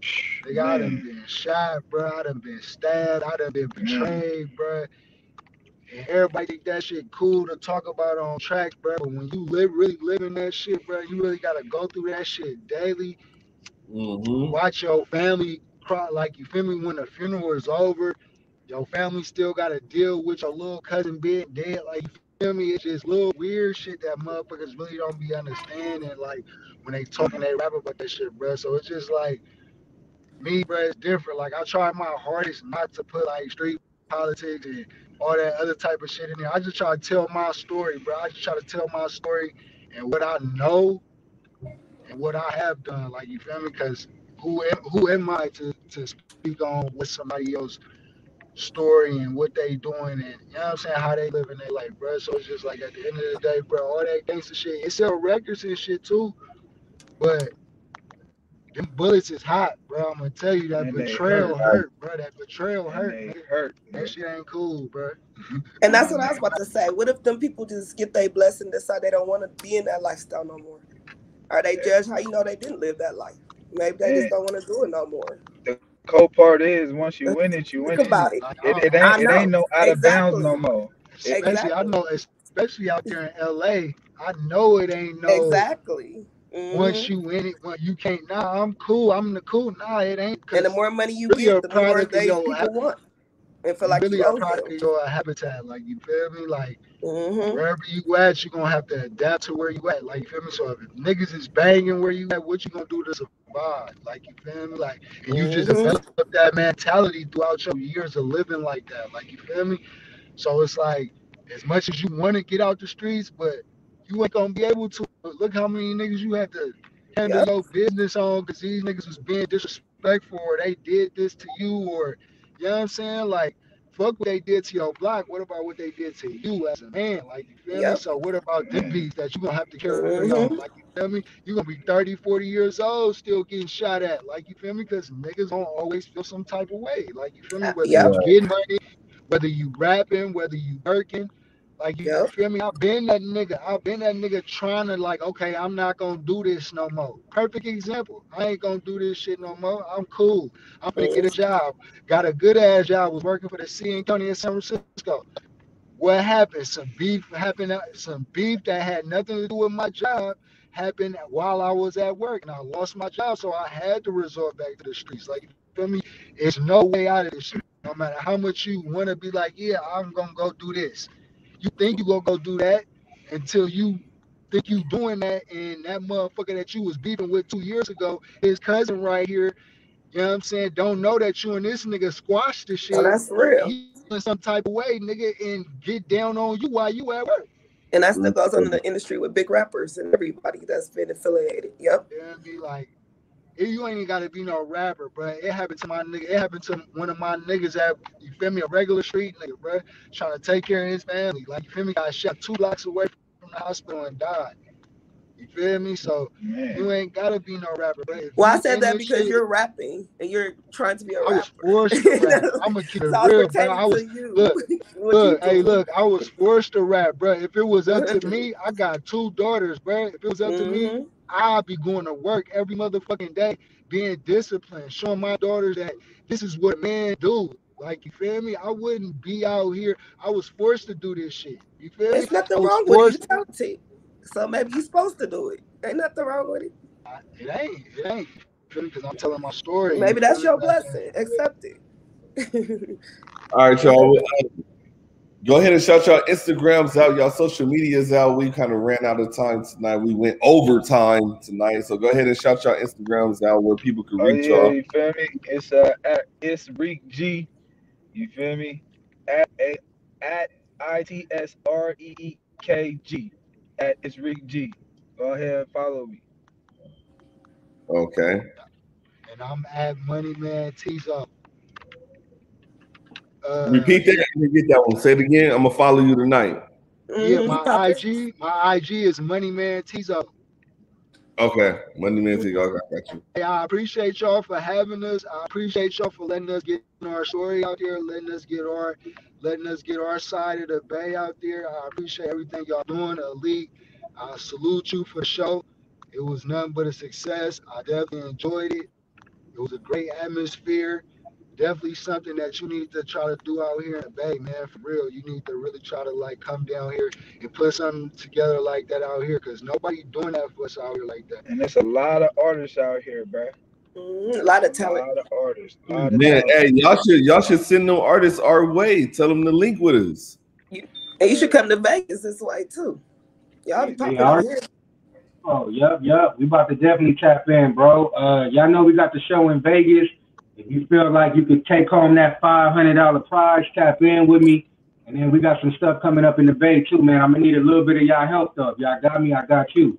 nigga, I done been shot, bro. I done been stabbed. I done been betrayed, bro. And everybody think that shit cool to talk about on track, bro. But when you really living that shit, bro, you really gotta go through that shit daily. Watch your family cry, like, you feel me, when the funeral is over. Your family still gotta deal with your little cousin being dead. Like, you feel me? It's just little weird shit that motherfuckers really don't be understanding. Like, when they talking, they rap about that shit, bro. So it's just like, me, bro, it's different. Like, I try my hardest not to put like street politics and all that other type of shit in there. I just try to tell my story, bro. I just try to tell my story and what I know and what I have done. Like, you feel me? Because who am I to speak on what somebody else story and what they doing and, you know what I'm saying, how they living their life, bro. So it's just like, at the end of the day, bro, all that gangster shit, it sell records and shit too, but them bullets is hot, bro. I'm gonna tell you, that betrayal hurt, bro. That betrayal hurt. That shit ain't cool, bro. And that's what I was about to say. What if them people just get their blessing, decide they don't want to be in that lifestyle no more? Are they judged how you know they didn't live that life? Maybe they just don't want to do it no more. The cold part is, once you win it, you win it. About it. It ain't no out of bounds no more. Especially, I know, especially out there in LA, I know it ain't no. Exactly. Once you win it, when you can't, nah, I'm cool. I'm the cool. Nah, it ain't. And the more money you get, the more they people want. And feel like really a product of your habitat. Like, you feel me? Like, wherever you at, you're gonna have to adapt to where you at. Like, you feel me? So if niggas is banging where you at, what you gonna do to survive? Like, you feel me? Like, and you just develop that mentality throughout your years of living like that. Like, you feel me? So it's like, as much as you want to get out the streets, but you ain't gonna be able to. Look how many niggas you had to handle your business on because these niggas was being disrespectful, or they did this to you, or, you know what I'm saying? Like, fuck what they did to your block. What about what they did to you as a man? Like, you feel me? So what about the beats that you gonna have to carry on? Like, you feel me? You gonna be 30, 40 years old still getting shot at. Like, you feel me? Because niggas don't always feel some type of way. Like, you feel me? Whether you getting money, whether you rapping, whether you working. Like, you feel me? I've been that nigga trying to, like, okay, I'm not gonna do this no more. Perfect example. I ain't gonna do this shit no more. I'm cool. I'm gonna get a job. Got a good ass job. Was working for the CN County in San Francisco. What happened? Some beef happened. Some beef that had nothing to do with my job happened while I was at work, and I lost my job, so I had to resort back to the streets. Like, you feel me? It's no way out of this shit. No matter how much you wanna be like, yeah, I'm gonna go do this. You think you gonna go do that until you think you doing that, and that motherfucker that you was beefing with 2 years ago, his cousin right here, you know what I'm saying, don't know that you and this nigga squashed the shit. Oh, that's real. He in some type of way, nigga, and get down on you while you at work. And that still goes on in the industry with big rappers and everybody that's been affiliated. Yep. Yeah, be like, you ain't got to be no rapper, bro. It happened to my nigga. It happened to one of my niggas that, you feel me, a regular street nigga, bro, trying to take care of his family. Like, you feel me, got shot 2 blocks away from the hospital and died. You feel me? So you ain't got to be no rapper, bro. Well, I said that because you're rapping and you're trying to be a rapper. I was forced to rap. I'm going to keep it real, bro. I was, look, I was forced to rap, bro. If it was up to me, I got 2 daughters, bro. If it was up to me, I'll be going to work every motherfucking day, being disciplined, showing my daughters that this is what men do. Like, you feel me? I wouldn't be out here. I was forced to do this shit. You feel me? There's nothing wrong with it. You're talented. So maybe you're supposed to do it. Ain't nothing wrong with it. It ain't. Because I'm telling my story. Maybe that's your blessing. Accept it. All right, y'all. Go ahead and shout y'all Instagrams out, y'all social medias out. We kind of ran out of time tonight. We went overtime tonight, so go ahead and shout y'all Instagrams out where people can reach y'all. You feel me? It's at It's Reek G. You feel me? At ITSREEKG. At It's Reek G. Go ahead and follow me. Okay. And I'm at Moneyman Tizo. Repeat that. Let me get that one. Say it again. I'm gonna follow you tonight. Yeah, my IG is Moneyman Tizo. Okay, Moneyman Tizo. Okay, got you. Hey, I appreciate y'all for having us. I appreciate y'all for letting us get our story out there, letting us get our side of the bay out there. I appreciate everything y'all doing. Elite, I salute you for the show. It was nothing but a success. I definitely enjoyed it. It was a great atmosphere. Definitely something that you need to try to do out here in the Bay, man. For real, you need to really try to like come down here and put something together like that out here, because nobody doing that for us out here like that. And there's a lot of artists out here, bro. A lot of talent. A lot of artists. Man, hey, y'all should send them artists our way. Tell them to link with us. And you should come to Vegas this way too. Y'all be popping out here. Oh, yep. We about to definitely tap in, bro. Y'all know we got the show in Vegas. If you feel like you could take home that $500 prize, tap in with me. And then we got some stuff coming up in the Bay too, man. I'm gonna need a little bit of y'all help though. If y'all got me, I got you.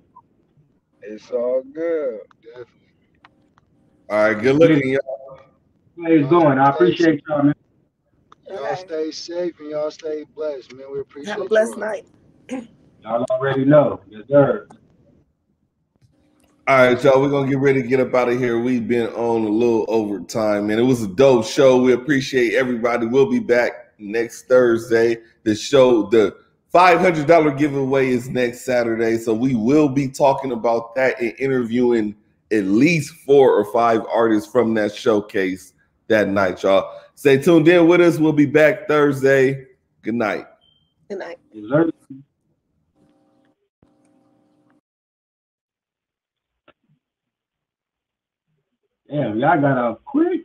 It's all good. Definitely. All right, good looking, y'all. How's going? I appreciate y'all, man. Y'all stay safe and y'all stay blessed, man. We appreciate Have a blessed night. Y'all already know. Yes, sir. All right, y'all, we're going to get ready to get up out of here. We've been on a little overtime, man. It was a dope show. We appreciate everybody. We'll be back next Thursday. The $500 giveaway is next Saturday, so we will be talking about that and interviewing at least 4 or 5 artists from that showcase that night, y'all. Stay tuned in with us. We'll be back Thursday. Good night. Good night. Yes, sir. Damn, y'all got off quick.